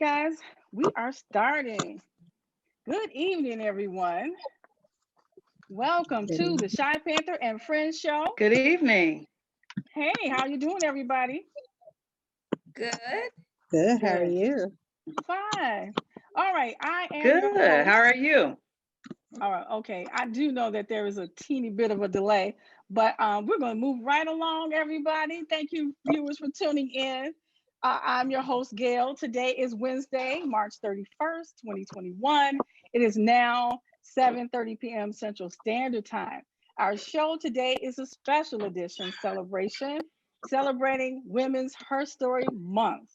guys, we are starting. Good evening, everyone. Welcome to the Shy Panther and Friends show. Good evening. Hey, how you doing, everybody? Good. Good. How are you? Fine. All right, I am Good. your host. How are you? All right, okay. I do know that there is a teeny bit of a delay, but we're going to move right along, everybody. Thank you, viewers, for tuning in. I'm your host, Gail. Today is Wednesday, March 31st, 2021. It is now 7:30 p.m. Central Standard Time. Our show today is a special edition celebration celebrating Women's Herstory Month.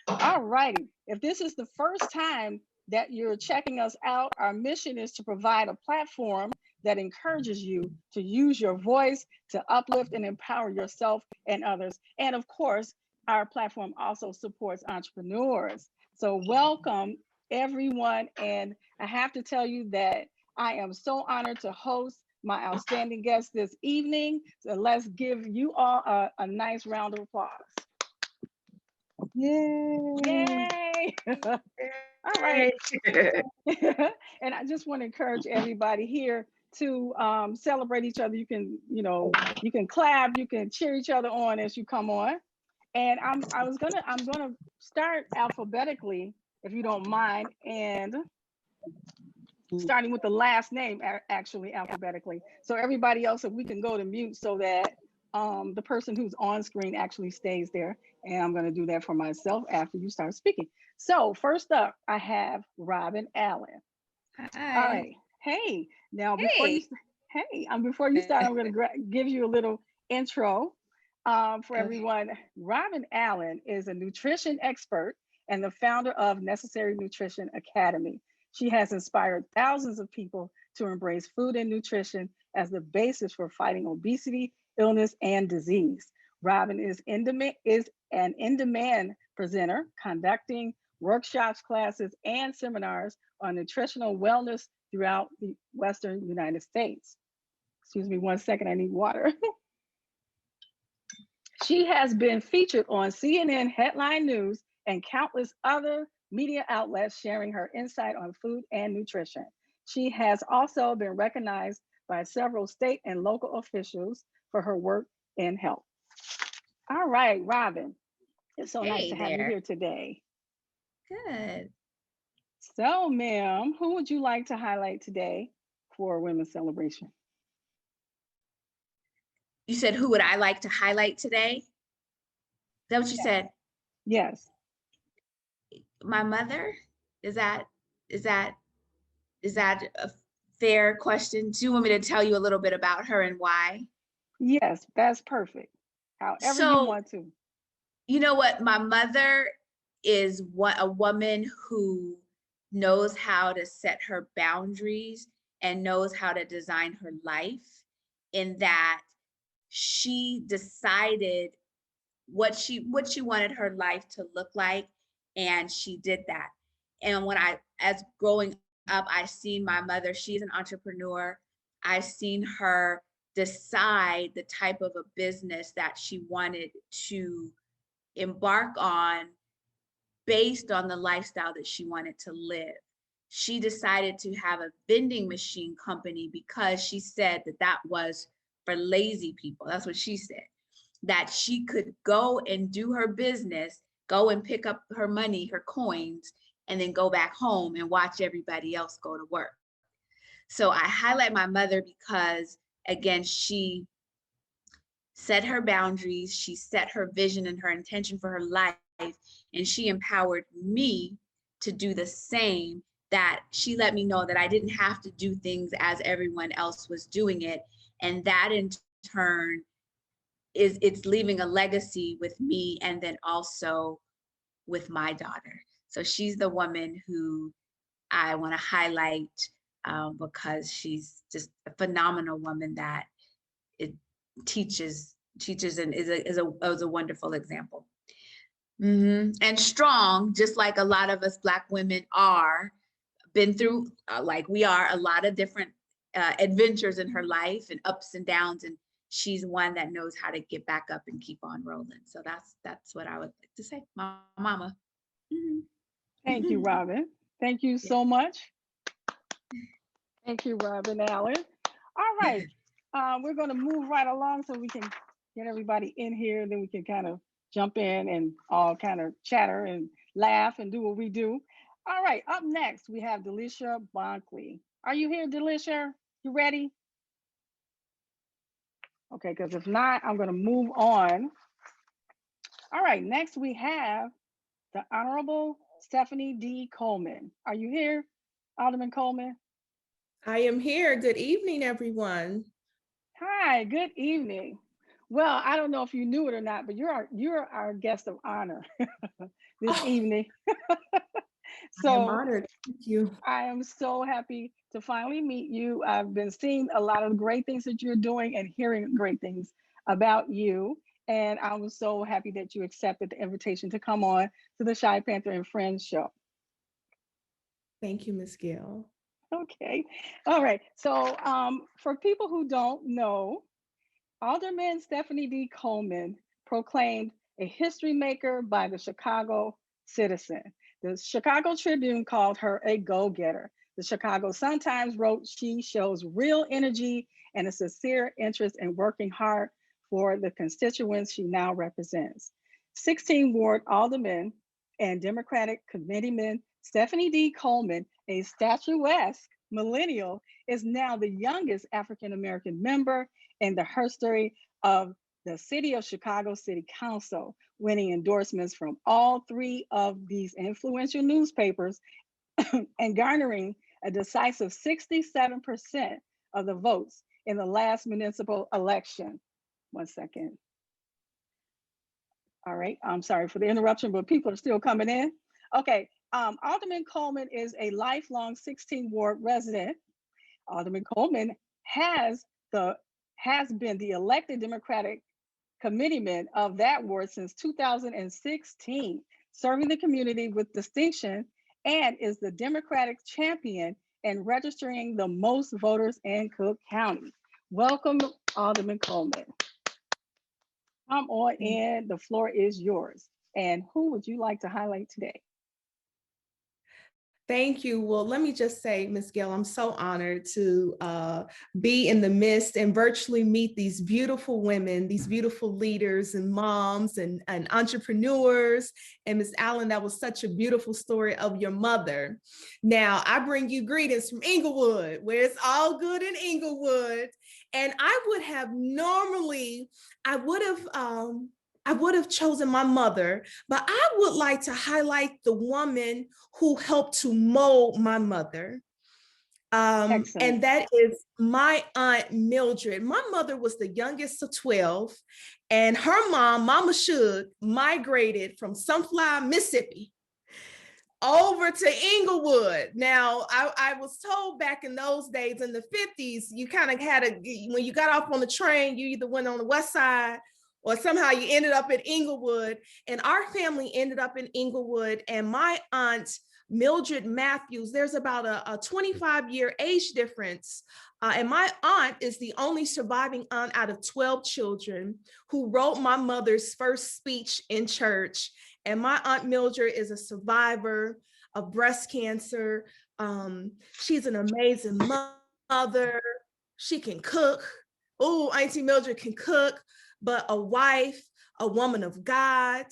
All righty. If this is the first time that you're checking us out, our mission is to provide a platform that encourages you to use your voice to uplift and empower yourself and others. And of course, our platform also supports entrepreneurs. So welcome everyone. And I have to tell you that I am so honored to host my outstanding guest this evening. So let's give you all a nice round of applause. Yay! Yay! All right. And I just want to encourage everybody here to celebrate each other. You can, you can clap, you can cheer each other on as you come on. And I'm gonna start alphabetically, if you don't mind, and starting with the last name, actually alphabetically. So everybody else, if we can go to mute so that the person who's on screen actually stays there. And I'm going to do that for myself after you start speaking. So first up, I have Robin Allen. Hi. All right. Hey, now before you start, I'm going to give you a little intro for everyone. Robin Allen is a nutrition expert and the founder of Necessary Nutrition Academy. She has inspired thousands of people to embrace food and nutrition as the basis for fighting obesity, illness, and disease. Robin is an in-demand presenter, conducting workshops, classes, and seminars on nutritional wellness throughout the Western United States. Excuse me 1 second, I need water. She has been featured on CNN Headline News and countless other media outlets sharing her insight on food and nutrition. She has also been recognized by several state and local officials for her work in health. All right, Robin, it's so nice to have you here today. Good. So, ma'am, who would you like to highlight today for Women's Celebration? You said, who would I like to highlight today? Is that what you said? Yes. My mother? Is that a fair question? Do you want me to tell you a little bit about her and why? Yes, that's perfect. However you want to. You know what? My mother is a woman who knows how to set her boundaries and knows how to design her life, in that she decided what she wanted her life to look like, and she did that. And as growing up, I seen my mother, she's an entrepreneur. I've seen her decide the type of a business that she wanted to embark on based on the lifestyle that she wanted to live. She decided to have a vending machine company because she said that was for lazy people. That's what she said, that she could go and do her business, go and pick up her money, her coins, and then go back home and watch everybody else go to work. So I highlight my mother because, again, she set her boundaries, she set her vision and her intention for her life, and she empowered me to do the same. That she let me know that I didn't have to do things as everyone else was doing it. And that in turn it's leaving a legacy with me and then also with my daughter. So she's the woman who I want to highlight because she's just a phenomenal woman that it teaches and is a wonderful example. And strong, just like a lot of us Black women are, been through like we are a lot of different adventures in her life and ups and downs, and she's one that knows how to get back up and keep on rolling. So that's what I would like to say, my mama. Thank you, Robin. Thank you so much. Thank you, Robin Allen. All right. We're going to move right along so we can get everybody in here. Then we can kind of jump in and all kind of chatter and laugh and do what we do. All right. Up next, we have Delisher Bankole. Are you here, Delisher? You ready? Okay, because if not, I'm going to move on. All right. Next, we have the Honorable Stephanie D. Coleman. Are you here, Alderman Coleman? I am here. Good evening, everyone. Hi, good evening. Well, I don't know if you knew it or not, but you're our guest of honor this evening. I am honored. Thank you. I am so happy to finally meet you. I've been seeing a lot of great things that you're doing and hearing great things about you. And I was so happy that you accepted the invitation to come on to the Shy Panther and Friends show. Thank you, Ms. Gill. Okay. All right. So for people who don't know, Alderman Stephanie D. Coleman proclaimed a history maker by the Chicago Citizen. The Chicago Tribune called her a go-getter. The Chicago Sun-Times wrote she shows real energy and a sincere interest in working hard for the constituents she now represents. 16 Ward Alderman and Democratic committeeman Stephanie D. Coleman, a statuesque millennial, is now the youngest African-American member in the Herstory of the City of Chicago City Council, winning endorsements from all three of these influential newspapers and garnering a decisive 67% of the votes in the last municipal election. One second. All right, I'm sorry for the interruption, but people are still coming in. Okay, Alderman Coleman is a lifelong 16 Ward resident. Alderman Coleman has been the elected Democratic committeeman of that ward since 2016, serving the community with distinction, and is the Democratic champion in registering the most voters in Cook County. Welcome, Alderman Coleman. Come on in, the floor is yours. And who would you like to highlight today? Thank you. Well, let me just say, Ms. Gill, I'm so honored to be in the midst and virtually meet these beautiful women, these beautiful leaders and moms and entrepreneurs. And Ms. Allen, that was such a beautiful story of your mother. Now, I bring you greetings from Englewood, where it's all good in Englewood. And I would have chosen my mother, but I would like to highlight the woman who helped to mold my mother. And that is my Aunt Mildred. My mother was the youngest of 12, and her mom, Mama Shug, migrated from Sunflower, Mississippi, over to Englewood. Now, I was told back in those days in the 50s, you kind of when you got off on the train, you either went on the west side or somehow you ended up in Englewood. And our family ended up in Englewood. And my aunt, Mildred Matthews, there's about a 25-year age difference. And my aunt is the only surviving aunt out of 12 children who wrote my mother's first speech in church. And my Aunt Mildred is a survivor of breast cancer. She's an amazing mother. She can cook. Oh, Auntie Mildred can cook, but a wife, a woman of God.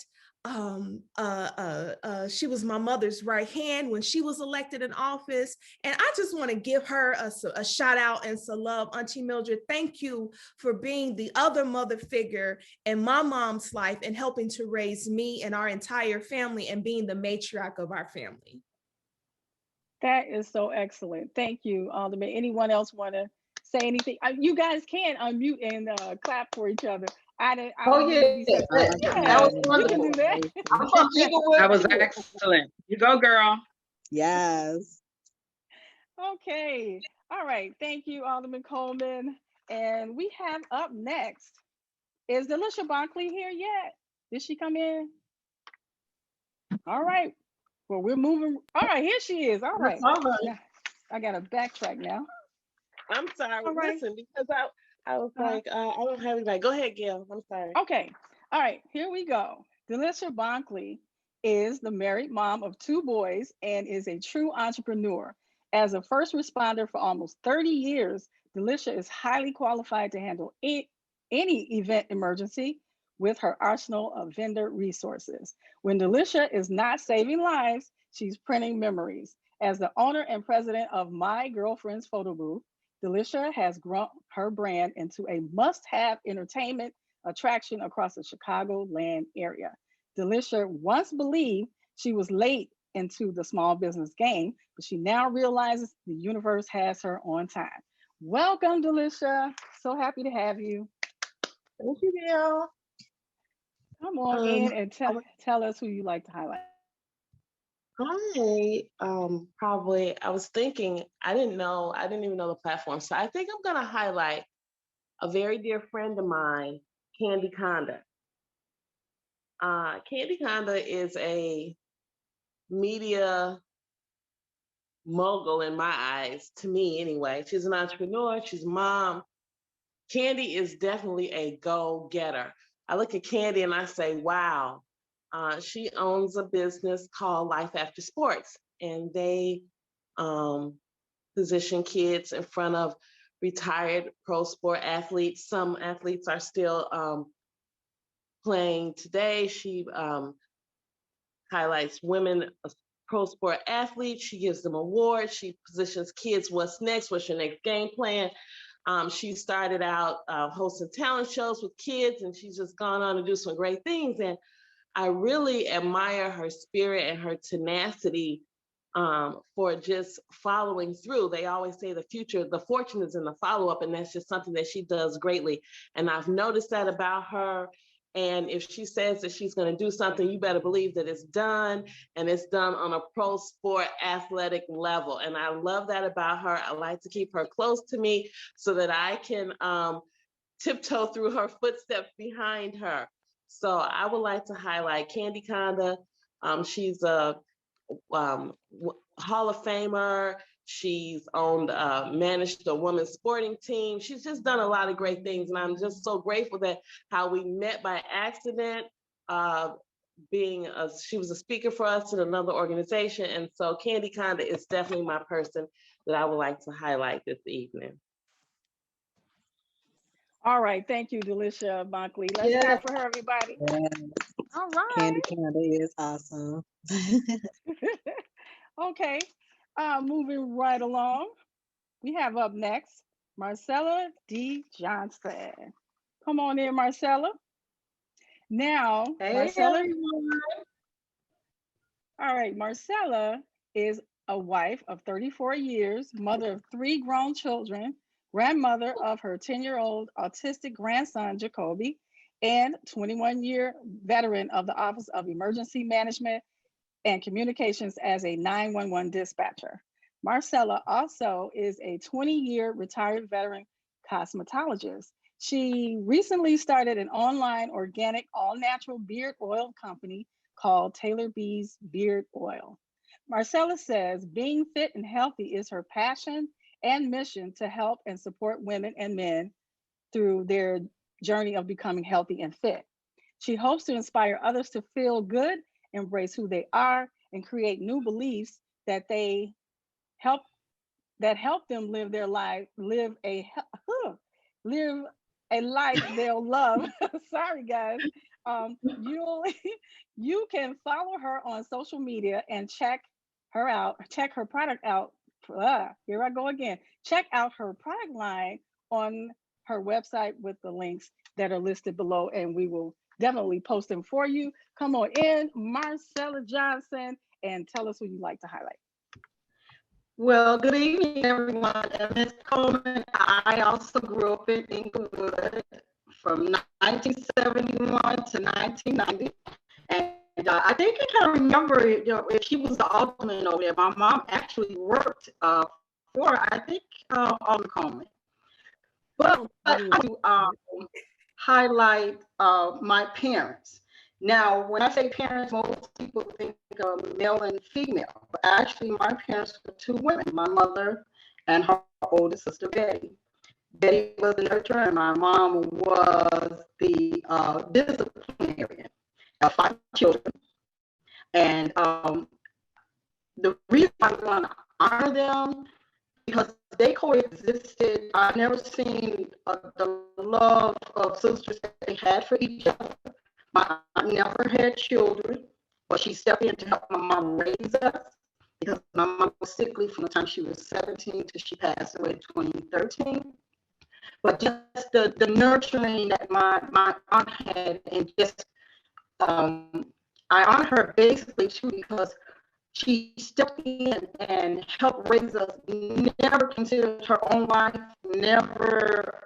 She was my mother's right hand when she was elected in office. And I just want to give her a shout out and some love. Auntie Mildred, thank you for being the other mother figure in my mom's life and helping to raise me and our entire family and being the matriarch of our family. That is so excellent. Thank you, Alderman. Anyone else want to say anything? You guys can unmute and clap for each other. That was wonderful. That was excellent. You go, girl. Yes. Okay. All right. Thank you, Alderman Coleman. And we have up next, is Delisher Bankole here yet? Did she come in? All right. Well, we're moving. All right, here she is. All right. Yeah, I got to backtrack now. I'm sorry. All right. Listen, because I was like, I don't have anybody. Go ahead, Gail. I'm sorry. Okay. All right, here we go. Delisher Bankole is the married mom of 2 boys and is a true entrepreneur. As a first responder for almost 30 years, Delisher is highly qualified to handle any event emergency with her arsenal of vendor resources. When Delisher is not saving lives, she's printing memories. As the owner and president of My Girlfriend's Photo Booth, Delisher has grown her brand into a must-have entertainment attraction across the Chicagoland area. Delisher once believed she was late into the small business game, but she now realizes the universe has her on time. Welcome, Delisher. So happy to have you. Thank you, Gail. Come on in and tell us who you like to highlight. I was thinking, I didn't even know the platform. So I think I'm gonna highlight a very dear friend of mine, Candy Conda. Candy Conda is a media mogul in my eyes, to me anyway. She's an entrepreneur, she's a mom. Candy is definitely a go-getter. I look at Candy and I say, wow. She owns a business called Life After Sports, and they position kids in front of retired pro sport athletes. Some athletes are still playing today. She highlights women pro sport athletes. She gives them awards. She positions kids, what's next, what's your next game plan. She started out hosting talent shows with kids, and she's just gone on to do some great things. And I really admire her spirit and her tenacity for just following through. They always say the fortune is in the follow-up, and that's just something that she does greatly. And I've noticed that about her. And if she says that she's going to do something, you better believe that it's done, and it's done on a pro sport athletic level. And I love that about her. I like to keep her close to me so that I can tiptoe through her footsteps behind her. So I would like to highlight Candy Conda. She's a Hall of Famer. She's managed a women's sporting team. She's just done a lot of great things. And I'm just so grateful that how we met by accident, she was a speaker for us at another organization. And so Candy Conda is definitely my person that I would like to highlight this evening. All right, thank you, Delisher Bankole. Let's clap for her, everybody. Yes. All right. Candy Conda is awesome. Okay, moving right along. We have up next, Marcella D. Johnson. Come on in, Marcella. Now, Hey, Marcella. everyone. All right, Marcella is a wife of 34 years, mother of 3 grown children, grandmother of her 10-year-old autistic grandson, Jacoby, and 21-year veteran of the Office of Emergency Management and Communications as a 911 dispatcher. Marcella also is a 20-year retired veteran cosmetologist. She recently started an online organic all-natural beard oil company called Taylor B's Beard Oil. Marcella says being fit and healthy is her passion and mission to help and support women and men through their journey of becoming healthy and fit. She hopes to inspire others to feel good, embrace who they are, and create new beliefs that help them live their life, live a life they'll love. Sorry, guys. You can follow her on social media and check her product out. Here I go again. Check out her product line on her website with the links that are listed below, and we will definitely post them for you. Come on in, Marcella Johnson, and tell us who you'd like to highlight. Well, good evening, everyone. And Ms. Coleman, I also grew up in Englewood from 1971 to 1990. And I think I kind of remember, if she was the alderman over there. My mom actually worked for, I think, Alderman Coleman. But I highlight my parents. Now, when I say parents, most people think of male and female, but actually my parents were 2 women, my mother and her older sister, Betty. Betty was the nurturer and my mom was the disciplinarian of 5 children. And the reason I want to honor them, because they coexisted. I've never seen the love of sisters that they had for each other. My aunt never had children, but she stepped in to help my mom raise us, because my mom was sickly from the time she was 17 till she passed away in 2013. But just the nurturing that my aunt had, and just I honor her basically too, because she stepped in and helped raise us, never considered her own life, never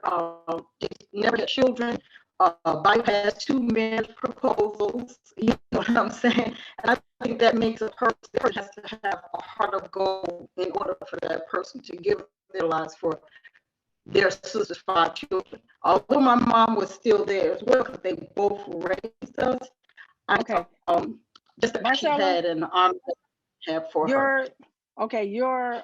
had children, bypassed 2 marriage proposals, you know what I'm saying? And I think that makes a person has to have a heart of gold in order for that person to give their lives for their sister's 5 children. Although my mom was still there as well, because they both raised us. Okay. Just that she had an honor have for her. Okay, your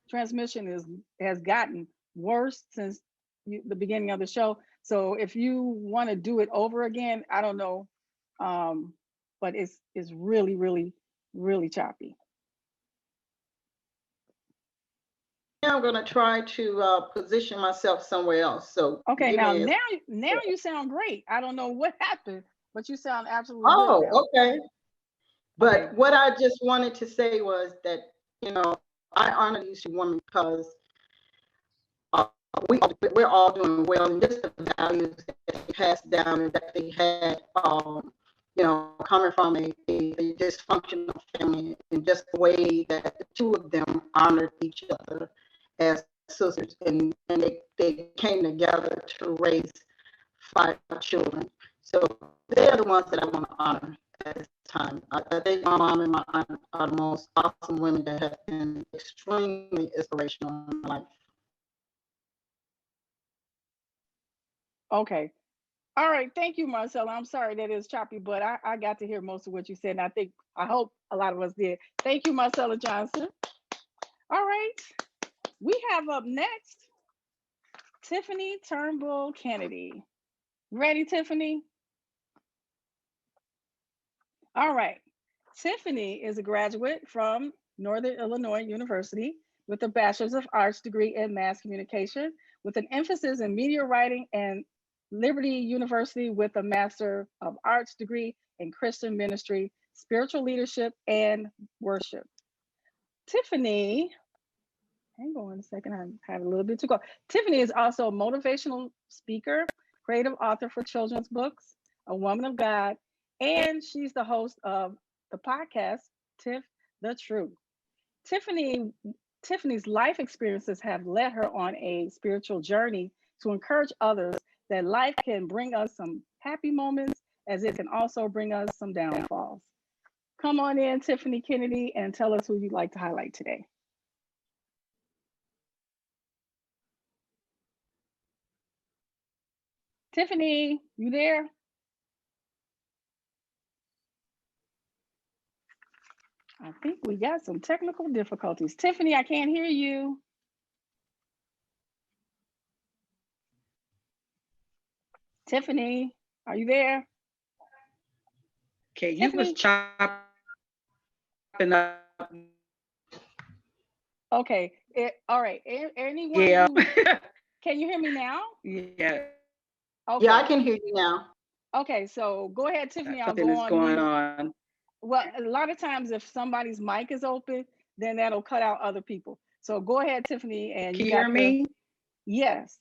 transmission has gotten worse since the beginning of the show. So if you want to do it over again, I don't know, but it's really, really, really choppy. I'm going to try to position myself somewhere else. So okay, now you sound great. I don't know what happened, but you sound absolutely good now. Okay. But what I just wanted to say was that, you know, I honor these 2 women because we're all doing well, and just the values that they passed down and that they had, you know, coming from a dysfunctional family, and just the way that the 2 of them honored each other as sisters, and they came together to raise 5 children. So they're the ones that I want to honor at this time. I think my mom and my aunt are the most awesome women that have been extremely inspirational in my life. Okay. All right. Thank you, Marcella. I'm sorry that it's choppy, but I got to hear most of what you said. And I hope a lot of us did. Thank you, Marcella Johnson. All right. We have up next Tiffany Turnball-Kennedy. Ready, Tiffany? All right. Tiffany is a graduate from Northern Illinois University with a Bachelor's of Arts degree in Mass Communication with an emphasis in media writing, and Liberty University with a Master of Arts degree in Christian Ministry, Spiritual Leadership, and Worship. Tiffany, hang on a second, I have a little bit to go. Tiffany is also a motivational speaker, creative author for children's books, a woman of God, and she's the host of the podcast, Tiff the Truth. Tiffany's life experiences have led her on a spiritual journey to encourage others that life can bring us some happy moments, as it can also bring us some downfalls. Come on in, Tiffany Kennedy, and tell us who you'd like to highlight today. Tiffany, you there? I think we got some technical difficulties. Tiffany, I can't hear you. Tiffany, are you there? Okay, you was chopping up. Okay, all right. Anyone? Yeah. Can you hear me now? Yeah. Okay. Yeah, I can hear you now. Okay, so go ahead, Tiffany. Something is going on. Well, a lot of times if somebody's mic is open, then that'll cut out other people. So go ahead, Tiffany, and can you hear me? Yes.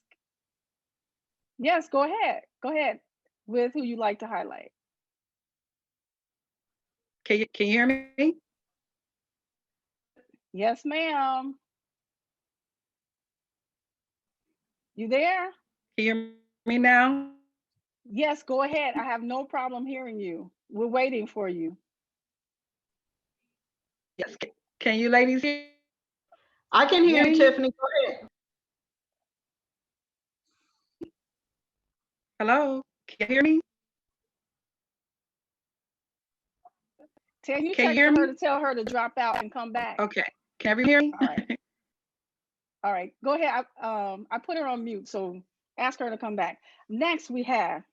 Yes, go ahead. Go ahead with who you'd like to highlight. Can you hear me? Yes, ma'am. You there? Can you hear me now? Yes, go ahead. I have no problem hearing you. We're waiting for you. Yes. Can you ladies hear? I can hear you, Tiffany. Go ahead. Hello? Can you hear me? Can you text her to tell her to drop out and come back? Okay. Can everyone hear me? All right. All right. Go ahead. I put her on mute, so ask her to come back. Next, we have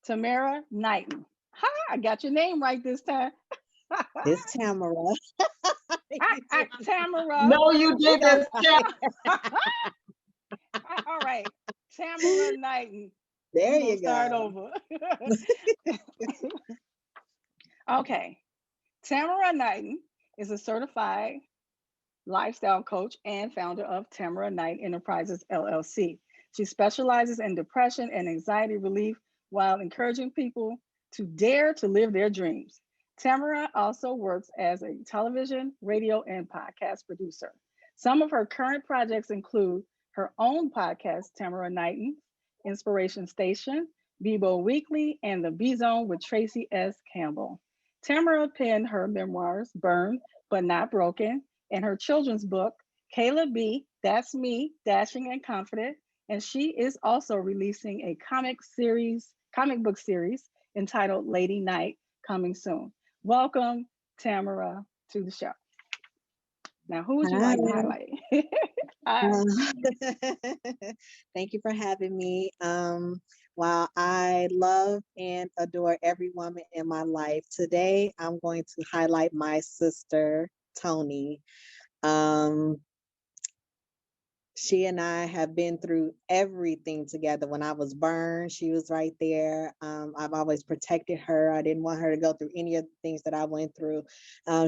Tamara Knighten. Hi, I got your name right this time. It's Tamara. Tamara. No, you did this. All right. Tamara Knighten. There We're gonna you start go. over. Okay. Tamara Knighten is a certified lifestyle coach and founder of Tamara Knighten Enterprises, LLC. She specializes in depression and anxiety relief while encouraging people to dare to live their dreams. Tamara also works as a television, radio, and podcast producer. Some of her current projects include her own podcast, Tamara Knighten, Inspiration Station, Bebo Weekly, and The B Zone with Tracy S. Campbell. Tamara penned her memoirs, Burned But Not Broken, and her children's book, Kayla B, That's Me, Dashing and Confident. And she is also releasing a comic book series entitled Lady Night, coming soon. Welcome, Tamara, to the show. Now, who would you like to highlight? Thank you for having me. While I love and adore every woman in my life, today I'm going to highlight my sister, Tony. She and I have been through everything together. When I was burned, she was right there. I've always protected her. I didn't want her to go through any of the things that I went through.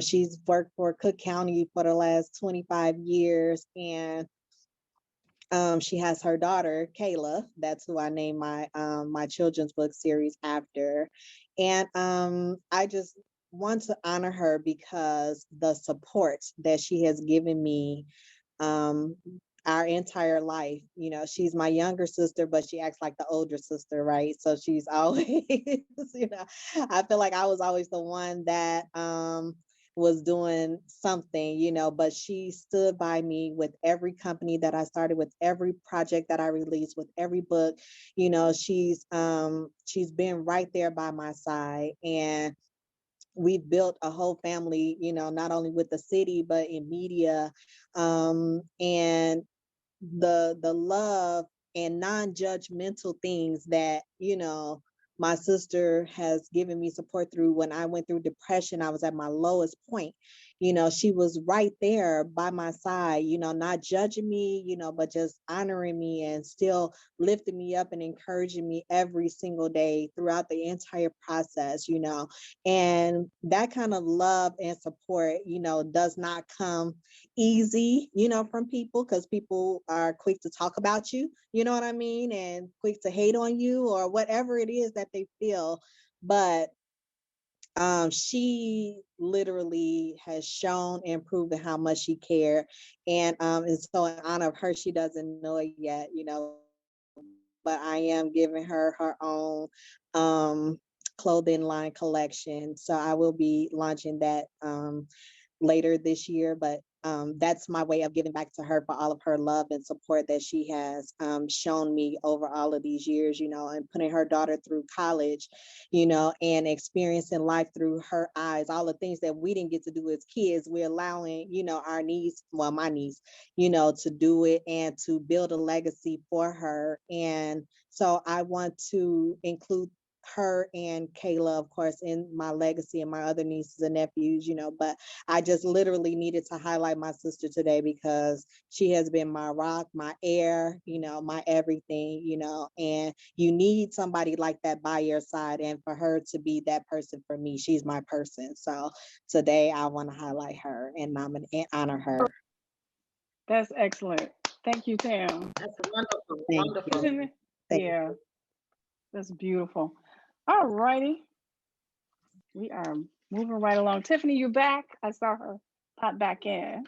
She's worked for Cook County for the last 25 years, and she has her daughter, Kayla. That's who I named my children's book series after. And I just want to honor her because the support that she has given me our entire life. You know, she's my younger sister, but she acts like the older sister, right? So she's always, I feel like I was always the one that was doing something, but she stood by me with every company that I started, with every project that I released, with every book. She's been right there by my side, and we've built a whole family, not only with the city, but in media, and the love and non-judgmental things that my sister has given me support through. When I went through depression, I was at my lowest point. She was right there by my side, not judging me, but just honoring me and still lifting me up and encouraging me every single day throughout the entire process, and that kind of love and support, does not come easy, from people, because people are quick to talk about you, you know what I mean, and quick to hate on you or whatever it is that they feel. But she literally has shown and proven how much she cared. And so in honor of her, she doesn't know it yet, but I am giving her her own clothing line collection. So I will be launching that later this year, but that's my way of giving back to her for all of her love and support that she has shown me over all of these years, and putting her daughter through college, and experiencing life through her eyes. All the things that we didn't get to do as kids, we're allowing, our niece, well, my niece, to do it and to build a legacy for her. And so I want to include her and Kayla, of course, in my legacy, and my other nieces and nephews, but I just literally needed to highlight my sister today because she has been my rock, my air, my everything, and you need somebody like that by your side. And for her to be that person for me, she's my person. So today I want to highlight her and honor her. That's excellent. Thank you, Tam. That's wonderful. Thank Wonderful. you. Yeah, that's beautiful. All righty. We are moving right along. Tiffany, you back? I saw her pop back in.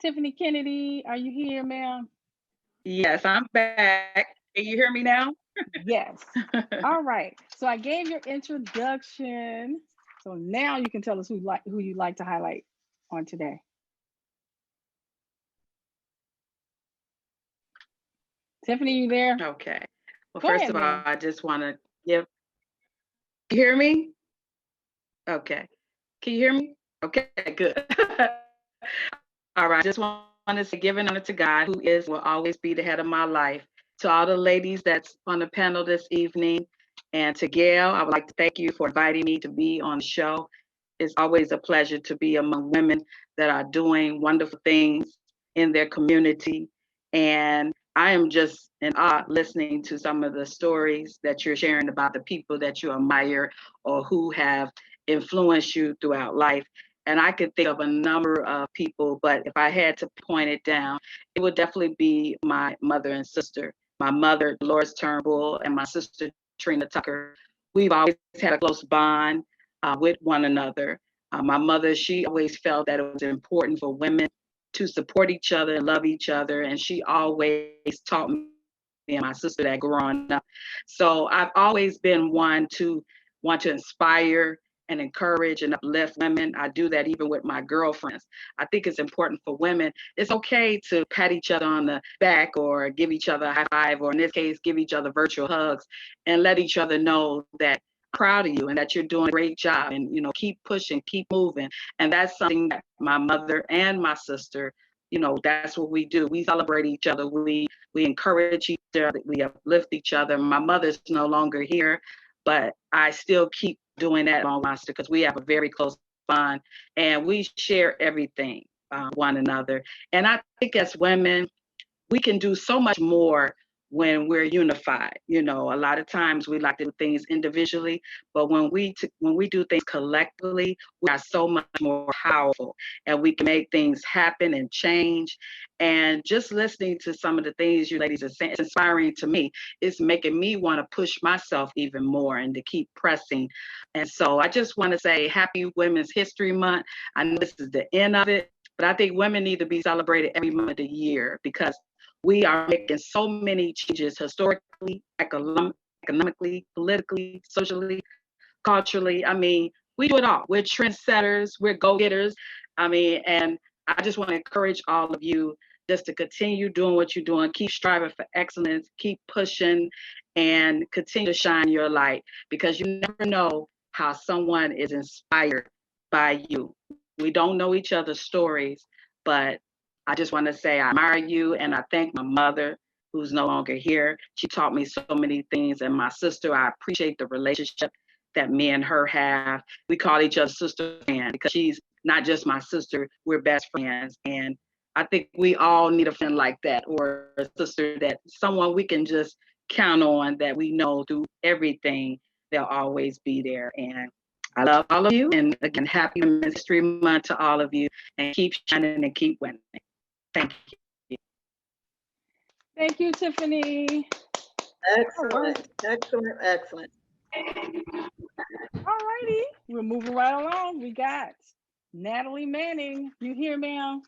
Tiffany Kennedy, are you here, ma'am? Yes, I'm back. Can you hear me now? Yes. All right. So I gave your introduction. So now you can tell us who you'd like to highlight on today. Tiffany, you there? Okay. Well, Go first ahead, of all, ma'am. I just want to give. You hear me? Okay. Can you hear me? Okay, good. All right. I just want to say, giving honor to God, who is, will always be the head of my life. To all the ladies that's on the panel this evening, and to Gail, I would like to thank you for inviting me to be on the show. it's always a pleasure to be among women that are doing wonderful things in their community. And I am just in awe listening to some of the stories that you're sharing about the people that you admire or who have influenced you throughout life. And I could think of a number of people, but if I had to point it down, it would definitely be my mother and sister. My mother, Dolores Turnbull, and my sister, Trina Tucker. We've always had a close bond with one another. My mother, she always felt that it was important for women to support each other and love each other. And she always taught me and my sister that growing up. So I've always been one to want to inspire and encourage and uplift women. I do that even with my girlfriends. I think it's important for women. It's okay to pat each other on the back or give each other a high five, or in this case, give each other virtual hugs and let each other know that I'm proud of you and that you're doing a great job, and, keep pushing, keep moving. And that's something that my mother and my sister, that's what we do. We celebrate each other. We encourage each other. We uplift each other. My mother's no longer here, but I still keep doing that along with because we have a very close bond and we share everything one another. And I think as women, we can do so much more when we're unified. A lot of times we like to do things individually, but when we do things collectively, we are so much more powerful and we can make things happen and change. And just listening to some of the things you ladies are saying, it's inspiring to me. It's making me want to push myself even more and to keep pressing. And so I just want to say happy Women's History Month. I know this is the end of it, but I think women need to be celebrated every month of the year because we are making so many changes historically, economically, politically, socially, culturally. I mean, we do it all. We're trendsetters, we're go-getters. And I just want to encourage all of you just to continue doing what you're doing, keep striving for excellence, keep pushing, and continue to shine your light because you never know how someone is inspired by you. We don't know each other's stories, but I just want to say I admire you and I thank my mother who's no longer here. She taught me so many things. And my sister, I appreciate the relationship that me and her have. We call each other sister friend because she's not just my sister, we're best friends. And I think we all need a friend like that or a sister that someone we can just count on that we know through everything, they'll always be there. And I love all of you. And again, happy Women's History Month to all of you and keep shining and keep winning. Thank you. Thank you, Tiffany. Excellent, excellent, excellent. All righty, we're moving right along. We got Natalie Manning. You here, ma'am?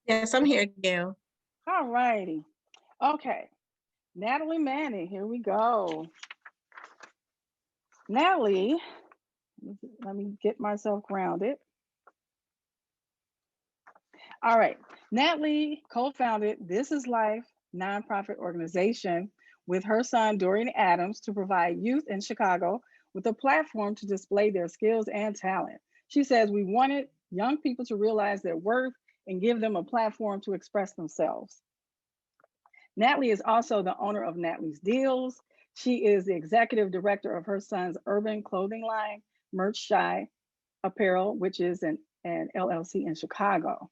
Yes, I'm here, Gail. All righty. Okay, Natalie Manning, here we go. Natalie, let me get myself grounded. All right, Natalie co-founded This Is Life nonprofit organization with her son, Dorian Adams, to provide youth in Chicago with a platform to display their skills and talent. She says, we wanted young people to realize their worth and give them a platform to express themselves. Natalie is also the owner of Natalie's Deals. She is the executive director of her son's urban clothing line, Merch Shy Apparel, which is an LLC in Chicago.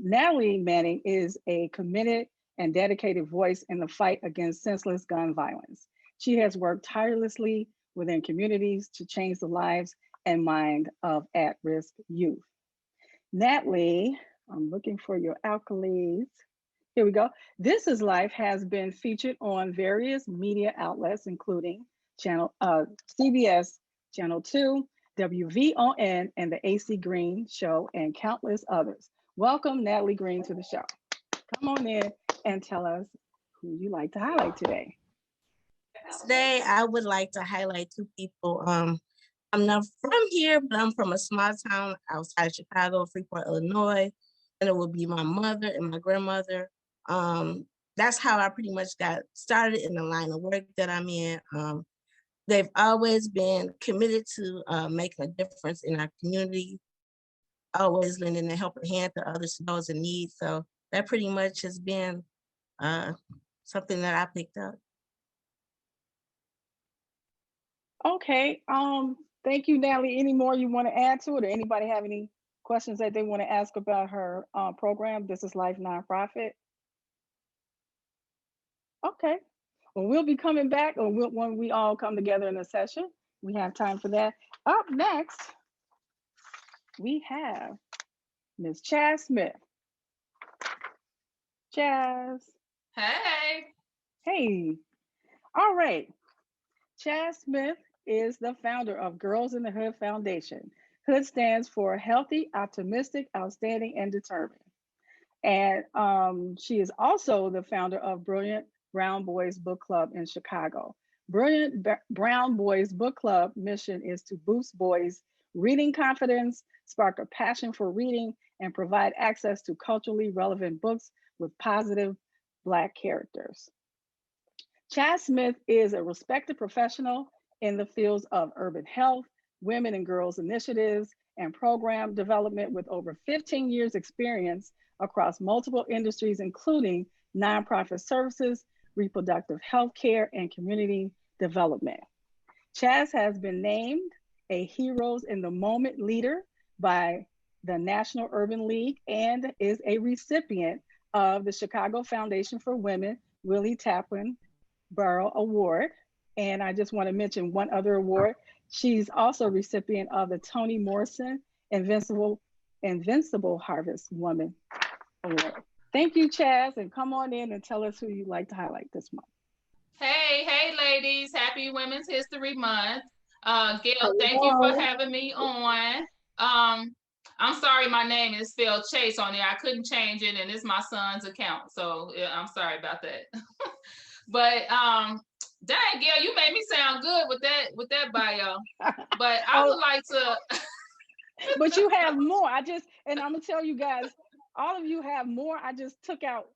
Natalie Manning is a committed and dedicated voice in the fight against senseless gun violence. She has worked tirelessly within communities to change the lives and mind of at-risk youth. Natalie, I'm looking for your accolades. Here we go. This Is Life has been featured on various media outlets, including CBS Channel 2, WVON, and the AC Green Show, and countless others. Welcome, Natalie Green, to the show. Come on in and tell us who you like to highlight today. Today, I would like to highlight two people. I'm not from here, but I'm from a small town outside Chicago, Freeport, Illinois, and it would be my mother and my grandmother. That's how I pretty much got started in the line of work that I'm in. They've always been committed to making a difference in our community, always lending a helping hand to others, those in need. So that pretty much has been something that I picked up. Okay, Thank you, Natalie. Any more you want to add to it, or anybody have any questions that they want to ask about her program, This Is Life Nonprofit? Okay. Well, we'll be coming back, or when we all come together in a session. We have time for that. Up next, we have Ms. Chez Smith. Chez. Hey. Hey. All right. Chez Smith is the founder of Girls in the Hood Foundation. Hood stands for Healthy, Optimistic, Outstanding, and Determined. And she is also the founder of Brilliant Brown Boys Book Club in Chicago. Brilliant Brown Boys Book Club mission is to boost boys' reading confidence, spark a passion for reading, and provide access to culturally relevant books with positive Black characters. Chez Smith is a respected professional in the fields of urban health, women and girls initiatives, and program development with over 15 years experience across multiple industries, including nonprofit services, reproductive health care, and community development. Chez has been named a Heroes in the Moment leader by the National Urban League and is a recipient of the Chicago Foundation for Women Willie Taplin Borough Award. And I just want to mention one other award. She's also a recipient of the Toni Morrison Invincible Harvest Woman Award. Thank you, Chez, and come on in and tell us who you'd like to highlight this month. Hey, ladies. Happy Women's History Month. Gail, thank you for having me on. I'm sorry my name is spelled Chase on there. I couldn't change it, and it's my son's account. So yeah, I'm sorry about that. But dang, Gail, you made me sound good with that bio. But I would like to But you have more. And I'm gonna tell you guys, all of you have more. I just took out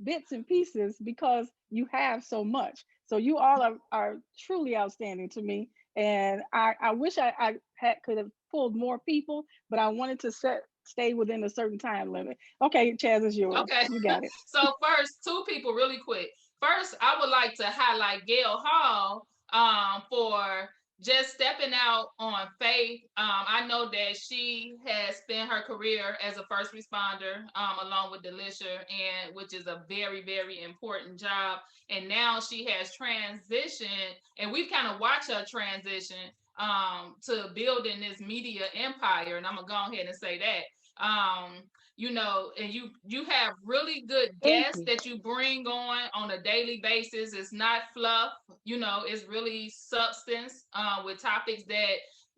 bits and pieces because you have so much. So you all are truly outstanding to me. And I wish I could have pulled more people, but I wanted to stay within a certain time limit. Okay, Chez, is yours. Okay. You got it. So first, two people really quick. First, I would like to highlight Gail Hall for just stepping out on faith. I know that she has spent her career as a first responder along with Delisher, and which is a very, very important job. And now she has transitioned, and we've kind of watched her transition to building this media empire. And I'm gonna go ahead and say that. You know, and you have really good guests that you bring on a daily basis. It's not fluff, you know, it's really substance with topics that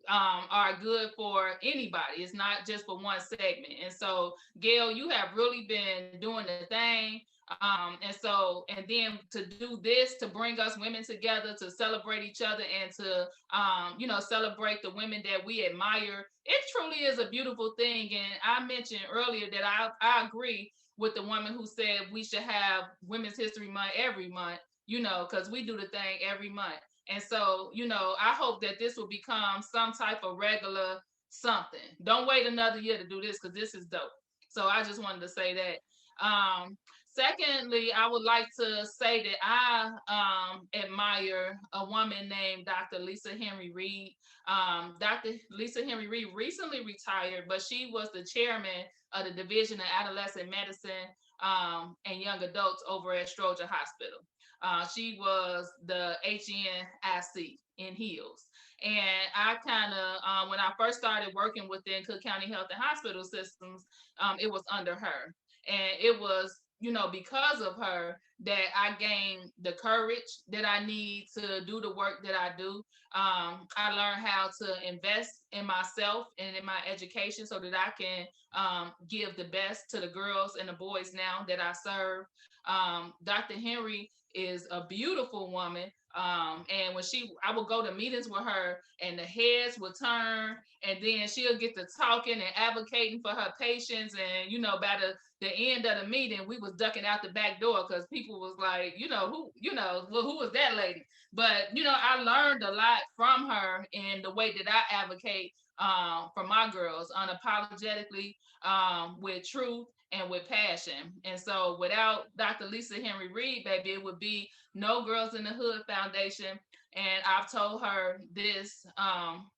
are good for anybody. It's not just for one segment. And so, Gail, you have really been doing the thing. And then to do this, to bring us women together, to celebrate each other, and to, you know, celebrate the women that we admire. It truly is a beautiful thing. And I mentioned earlier that I agree with the woman who said we should have Women's History Month every month, you know, because we do the thing every month. And so, you know, I hope that this will become some type of regular something. Don't wait another year to do this, because this is dope. So I just wanted to say that. Secondly, I would like to say that I admire a woman named Dr. Lisa Henry Reed. Dr. Lisa Henry Reed recently retired, but she was the chairman of the Division of Adolescent Medicine and Young Adults over at Stroger Hospital. She was the HNIC in Hills. And I kind of, when I first started working within Cook County Health and Hospital Systems, it was under her. And it was, you know, because of her that I gained the courage that I need to do the work that I do. I learned how to invest in myself and in my education so that I can give the best to the girls and the boys now that I serve. Dr. Henry is a beautiful woman. And when I would go to meetings with her and the heads would turn, and then she'll get to talking and advocating for her patients. And, you know, by the end of the meeting, we was ducking out the back door because people was like, who was that lady? But, you know, I learned a lot from her in the way that I advocate for my girls unapologetically, with truth and with passion. And so without Dr. Lisa Henry Reed, baby, it would be no Girls in the Hood Foundation. And I've told her this,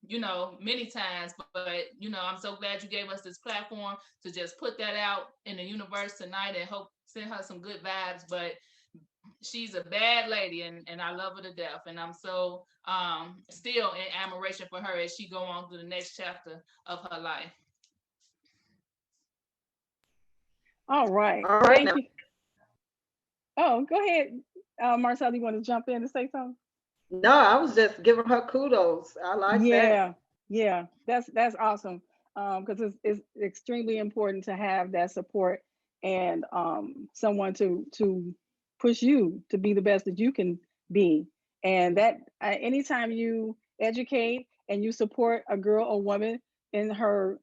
you know, many times, but, you know, I'm so glad you gave us this platform to just put that out in the universe tonight and hope send her some good vibes. But she's a bad lady, and I love her to death. And I'm so still in admiration for her as she go on to the next chapter of her life. All right. All right. Thank you. Oh, go ahead. Marcella, you want to jump in and say something? No, I was just giving her kudos. I like that. Yeah, that's awesome. Because it's extremely important to have that support and someone to push you to be the best that you can be. And that anytime you educate and you support a girl or woman in her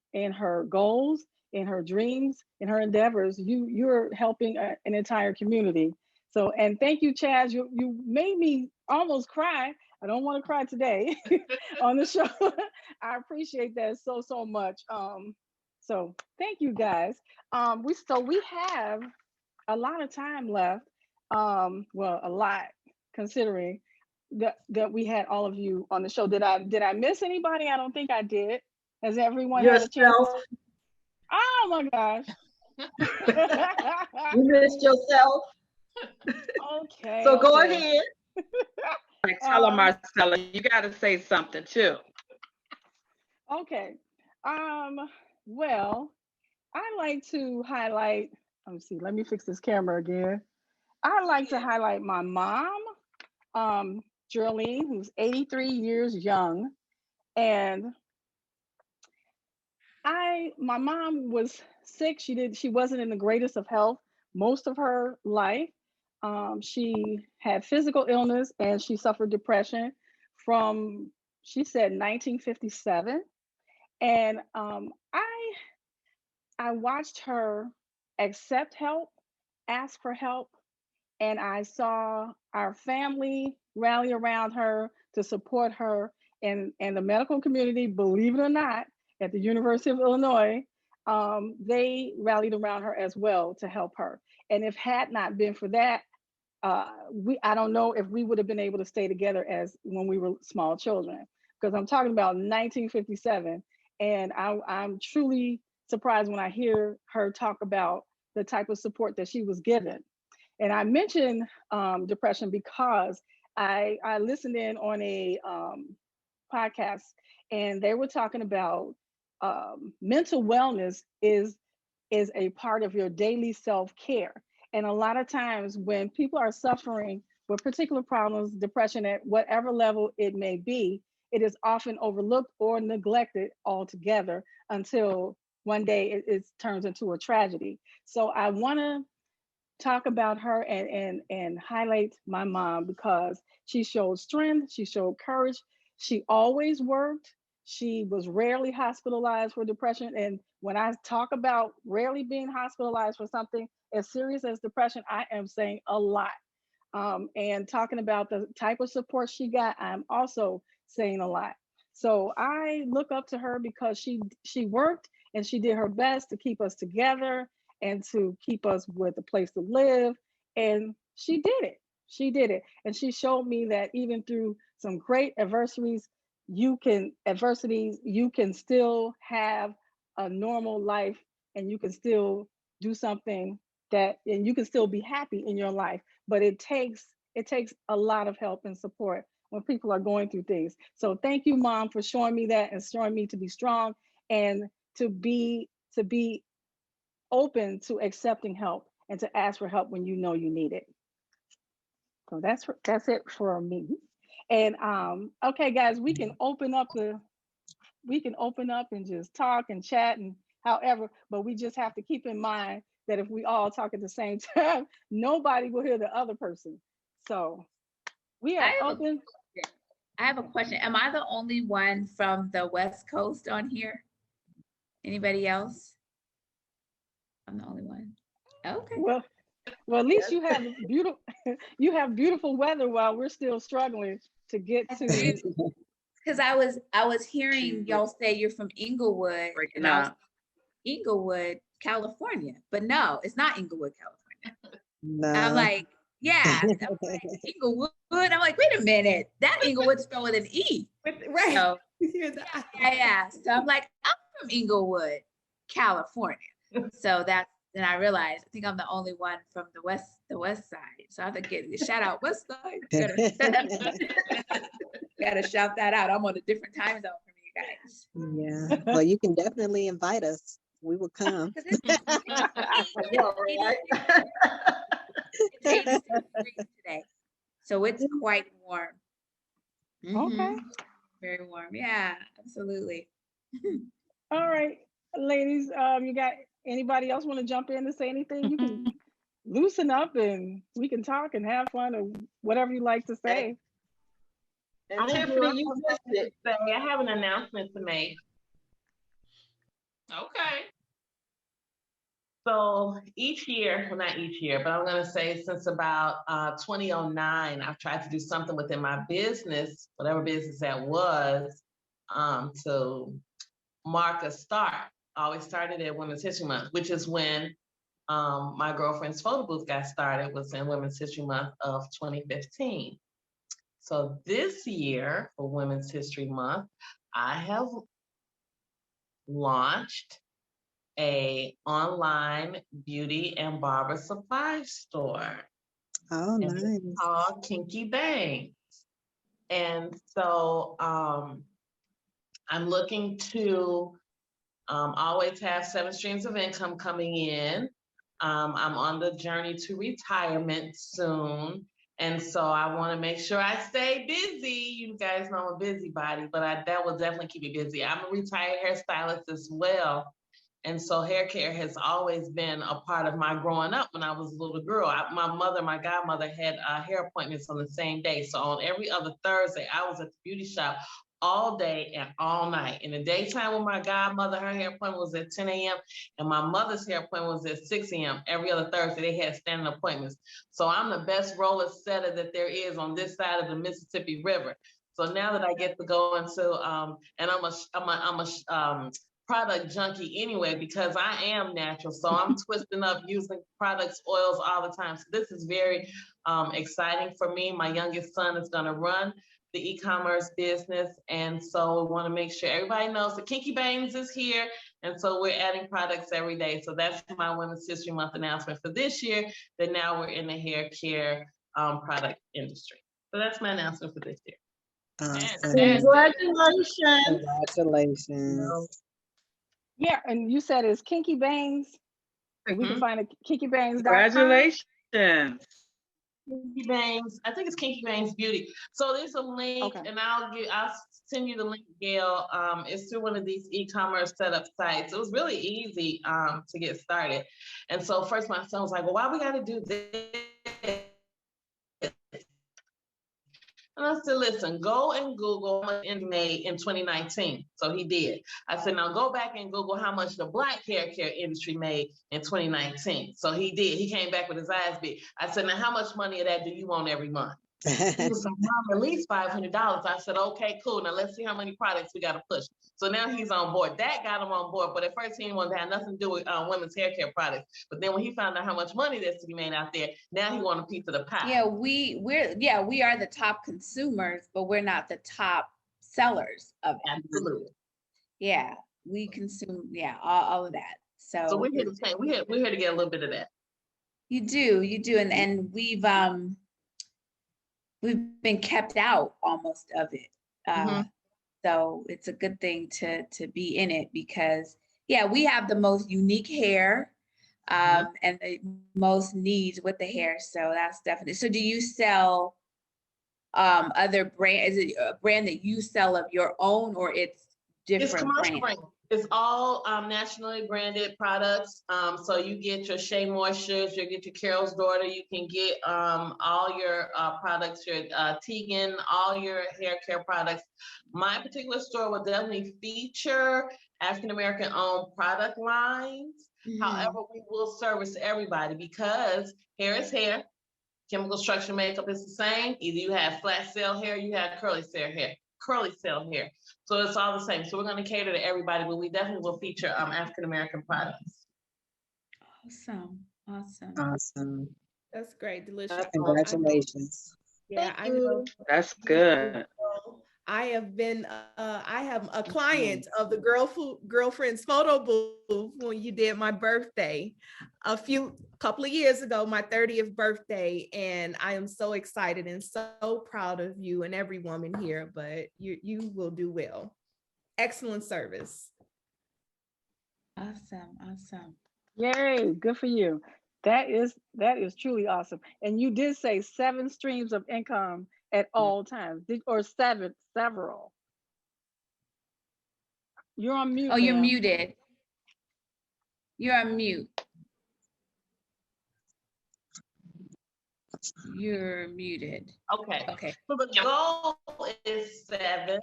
goals, in her dreams, in her endeavors, you're helping an entire community. So, and thank you, Chaz. You made me almost cry. I don't want to cry today on the show. I appreciate that so much. So thank you guys. We have a lot of time left. Well, a lot considering that we had all of you on the show. Did I miss anybody? I don't think I did. Has everyone had a chance? Yourself. Oh my gosh. You missed yourself. Okay. So go ahead. Like, tell her, Marcella, you got to say something too. Okay. Well, I like to highlight, let me see, let me fix this camera again. I like to highlight my mom, Geraldine, who's 83 years young. And my mom was sick. She wasn't in the greatest of health most of her life. She had physical illness and she suffered depression from, she said, 1957. And I watched her accept help, ask for help, and I saw our family rally around her to support her, and the medical community, believe it or not, at the University of Illinois, they rallied around her as well to help her. And if had not been for that, I don't know if we would have been able to stay together as when we were small children, because I'm talking about 1957. And I'm truly surprised when I hear her talk about the type of support that she was given. And I mentioned depression because I listened in on a podcast, and they were talking about mental wellness is a part of your daily self-care. And a lot of times when people are suffering with particular problems, depression at whatever level it may be, it is often overlooked or neglected altogether until one day it turns into a tragedy. So I want to talk about her and highlight my mom because she showed strength, she showed courage, she always worked. She was rarely hospitalized for depression. And when I talk about rarely being hospitalized for something as serious as depression, I am saying a lot. And talking about the type of support she got, I'm also saying a lot. So I look up to her because she worked and she did her best to keep us together and to keep us with a place to live. And she did it. She did it. And she showed me that even through some great adversities, you can still have a normal life, and you can still do something and you can still be happy in your life. But it takes a lot of help and support when people are going through things. So thank you, Mom, for showing me that and showing me to be strong and to be open to accepting help and to ask for help when you know you need it. So that's it for me. And okay, guys, we can open up and just talk and chat and however, but we just have to keep in mind that if we all talk at the same time, nobody will hear the other person. So we are open. I have a question. Am I the only one from the West Coast on here? Anybody else? I'm the only one. Okay. Well, at least you have beautiful weather while we're still struggling to get to. Because I was hearing y'all say you're from Englewood. Breaking up. Englewood California. But no, it's not Englewood, California. No. I'm like, yeah, Englewood. I'm like, wait a minute, that Englewood's spelled with an E. Right. So, yeah. So I'm like, I'm from Englewood, California. So then I realized, I think I'm the only one from the west side. So I have to get a shout out West Side. Gotta shout that out. I'm on a different time zone from you guys. Yeah. Well, you can definitely invite us. We will come. It's 86 degrees today. So it's quite warm. Okay. Very warm. Yeah, absolutely. All right, ladies, you got anybody else want to jump in and say anything? You can loosen up and we can talk and have fun or whatever you like to say. And Tiffany, you missed it. So I have an announcement to make. Okay. So each year, well, not each year, but I'm going to say since about 2009, I've tried to do something within my business, whatever business that was, to mark a start. I always started at Women's History Month, which is when my girlfriend's photo booth got started, was in Women's History Month of 2015. So this year for Women's History Month, I have launched a online beauty and barber supply store. Oh, nice. It's called Kinky Bangs. And so I'm looking to always have 7 streams of income coming in. I'm on the journey to retirement soon. And so I want to make sure I stay busy. You guys know I'm a busybody, but that will definitely keep me busy. I'm a retired hairstylist as well. And so hair care has always been a part of my growing up when I was a little girl. My godmother had hair appointments on the same day. So on every other Thursday, I was at the beauty shop all day and all night. In the daytime with my godmother, her hair appointment was at 10 a.m. and my mother's hair appointment was at 6 a.m. Every other Thursday, they had standing appointments. So I'm the best roller setter that there is on this side of the Mississippi River. So now that I get to go into, and I'm a product junkie anyway, because I am natural. So I'm twisting up using products, oils all the time. So this is very exciting for me. My youngest son is going to run the e-commerce business. And so we want to make sure everybody knows the Kinky Bangs is here. And so we're adding products every day. So that's my Women's History Month announcement for this year, that now we're in the hair care product industry. So that's my announcement for this year. Congratulations. Congratulations. Yeah, and you said it's Kinky Bangs. We can find it kinkybangs.com. Congratulations. Kinky Bangs. I think it's Kinky Bangs Beauty. So there's a link, and I'll send you the link, Gail. It's through one of these e-commerce setup sites. It was really easy to get started. And so first my son was like, well, why we got to do this? And I said, listen, go and Google how much made in 2019. So he did. I said, now go back and Google how much the Black hair care industry made in 2019. So he did. He came back with his eyes big. I said, now how much money of that do you want every month? He was like, Mom, at least $500. I said, okay, cool. Now let's see how many products we got to push. So now he's on board. That got him on board. But at first he didn't want to have nothing to do with women's hair care products. But then when he found out how much money there's to be made out there, now he wants a piece of the pie. Yeah, we are the top consumers, but we're not the top sellers of it. Absolutely. Yeah, we consume, all of that. So we're here to say, we're here to get a little bit of that. You do, and we've been kept out almost of it. So it's a good thing to be in it, because we have the most unique hair and the most needs with the hair. So that's definitely. So do you sell other brand? Is it a brand that you sell of your own, or it's different? It's commercial brand. It's all nationally branded products. So you get your Shea Moistures, you get your Carol's Daughter, you can get all your products, your Tegan, all your hair care products. My particular store will definitely feature African-American owned product lines. However, we will service everybody, because hair is hair. Chemical structure makeup is the same. Either you have flat cell hair, you have curly cell hair. So it's all the same. So we're going to cater to everybody, but we definitely will feature African-American products. Awesome. Awesome. Awesome. That's great, Delisher. Congratulations. Yeah, Thank I know. you. That's good. I have been, I have a client of the girlfriend's photo booth when you did my birthday couple of years ago, my 30th birthday. And I am so excited and so proud of you and every woman here, but you will do well. Excellent service. Awesome. Awesome. Yay, good for you. That is truly awesome. And you did say 7 streams of income at all times, or several. You're on mute. Oh, you're ma'am. muted. You're on mute. You're muted. Okay. Okay. So the goal is 7.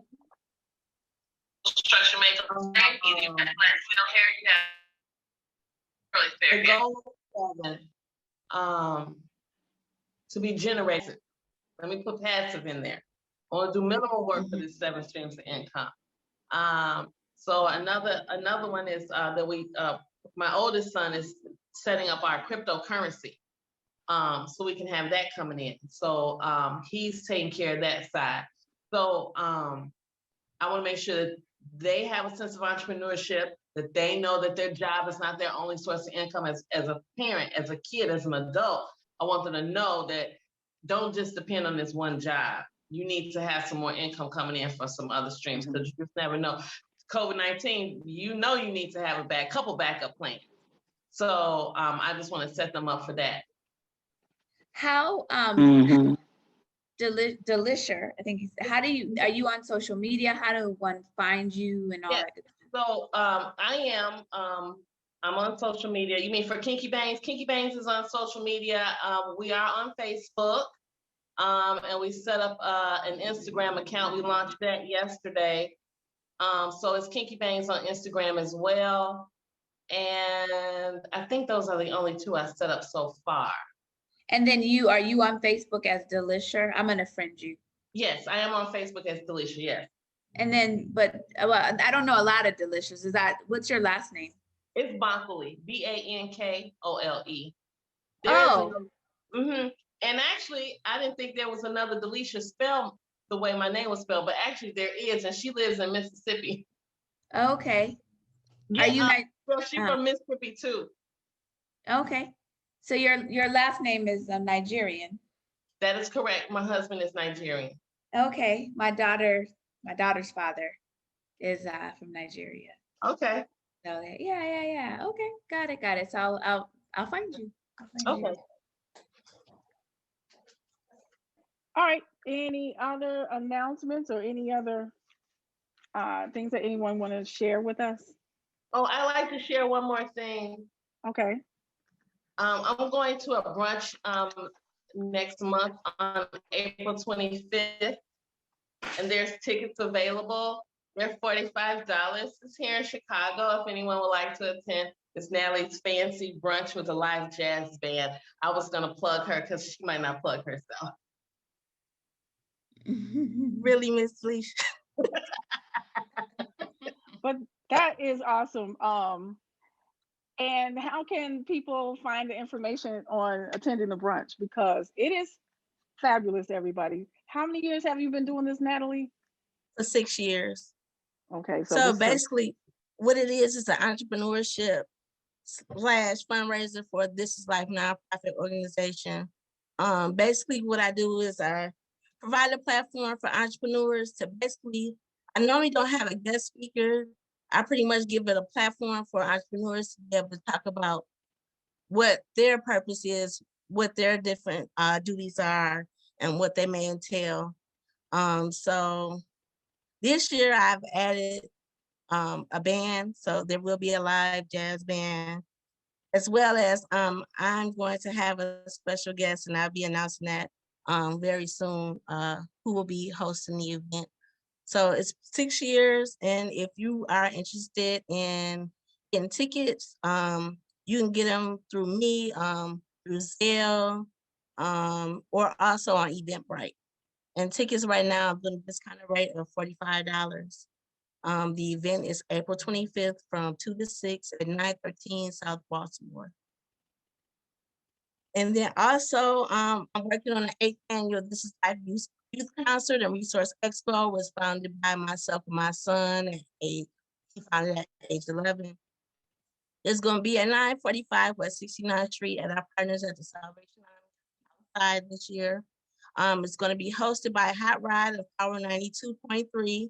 Structure makes The goal is 7. To be generated. Let me put passive in there. I want to do minimum work for these 7 streams of income. So another one is that my oldest son is setting up our cryptocurrency. So we can have that coming in. So he's taking care of that side. So I want to make sure that they have a sense of entrepreneurship, that they know that their job is not their only source of income as a parent, as a kid, as an adult. I want them to know that don't just depend on this one job. You need to have some more income coming in for some other streams, because you just never know. COVID-19, you need to have a couple backup plans. So I just want to set them up for that. How Delisher, I think are you on social media? How do one find you and all that good stuff? So I am I'm on social media. You mean for Kinky Bangs? Kinky Bangs is on social media. We are on Facebook. And we set up an Instagram account. We launched that yesterday. So it's Kinky Bangs on Instagram as well. And I think those are the only 2 I set up so far. And then are you on Facebook as Delisher? I'm gonna friend you. Yes, I am on Facebook as Delisher, yes. And then, but I don't know a lot of Delishers. What's your last name? It's Bankole, Bankole. And actually, I didn't think there was another Delisher spelled the way my name was spelled, but actually there is, and she lives in Mississippi. Okay. Yeah, Are you she's from Mississippi too. Okay. So your last name is Nigerian. That is correct. My husband is Nigerian. Okay. My daughter's father is from Nigeria. Okay. So yeah. Okay, got it. So I'll find you. Okay. All right. Any other announcements or any other things that anyone want to share with us? Oh, I'd like to share one more thing. Okay. I'm going to a brunch next month on April 25th, and there's tickets available. They're $45. It's here in Chicago. If anyone would like to attend, it's Natalie's Fancy Brunch with a live jazz band. I was going to plug her because she might not plug herself. Really, Miss Delisher? But that is awesome. And how can people find the information on attending the brunch? Because it is fabulous, everybody. How many years have you been doing this, Natalie? For 6 years. Okay. So basically, what it is an entrepreneurship / fundraiser for This Is Life nonprofit organization. Basically, what I do is I provide a platform for entrepreneurs to I normally don't have a guest speaker. I pretty much give it a platform for entrepreneurs to be able to talk about what their purpose is, what their different duties are, and what they may entail. So this year I've added a band, so there will be a live jazz band, as well as I'm going to have a special guest, and I'll be announcing that very soon, who will be hosting the event. So it's 6 years, and if you are interested in getting tickets, you can get them through me, through Zelle, or also on Eventbrite. And tickets right now, I'm doing a discounted rate of $45. The event is April 25th from 2 to 6 at 913 South Baltimore. And then also, I'm working on the 8th annual This Is Life Youth Concert and Resource Expo. Was founded by myself and my son he founded at age 11. It's going to be at 945 West 69th Street at our partners at the Salvation Army outside this year. It's going to be hosted by Hot Rod of Power 92.3.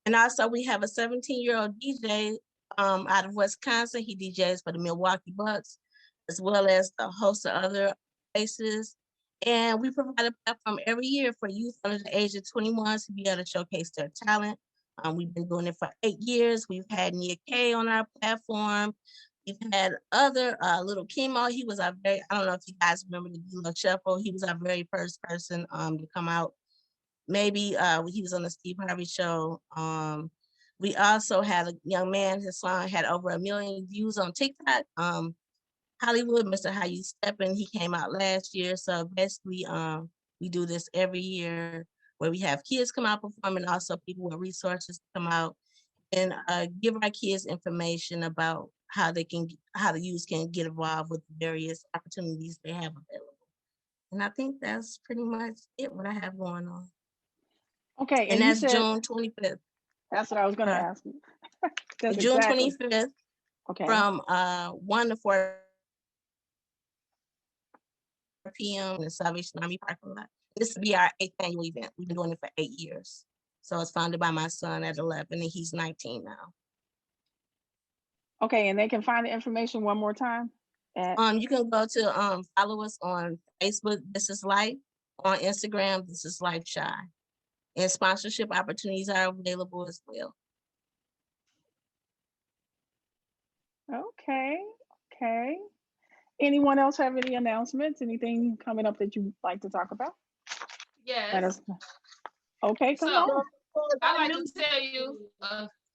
And also we have a 17-year-old DJ out of Wisconsin. He DJs for the Milwaukee Bucks, as well as a host of other places. And we provide a platform every year for youth under the age of 21 to be able to showcase their talent. We've been doing it for 8 years. We've had Nia K on our platform. We've had other Little Chemo. He was our I don't know if you guys remember the D-Lo Shuffle. He was our very first person to come out. Maybe he was on the Steve Harvey show. We also had a young man, his song had over 1 million views on TikTok. Hollywood, Mr. How You Steppin', he came out last year. So basically, we do this every year where we have kids come out performing, also people with resources come out and give our kids information about how the youth can get involved with various opportunities they have available. And I think that's pretty much it, what I have going on. Okay, and that's June 25th. That's what I was going to ask you. June 25th, okay, from 1 to 4 p.m. in the Salvation Army parking lot. This will be our 8th annual event. We've been doing it for 8 years. So it's founded by my son at 11, and he's 19 now. Okay, and they can find the information one more time? You can go to follow us on Facebook, This Is Life, on Instagram, This Is Life Shy. And sponsorship opportunities are available as well. Okay. Anyone else have any announcements? Anything coming up that you'd like to talk about? Yes. Let us know. Okay, come on. I'd like to tell you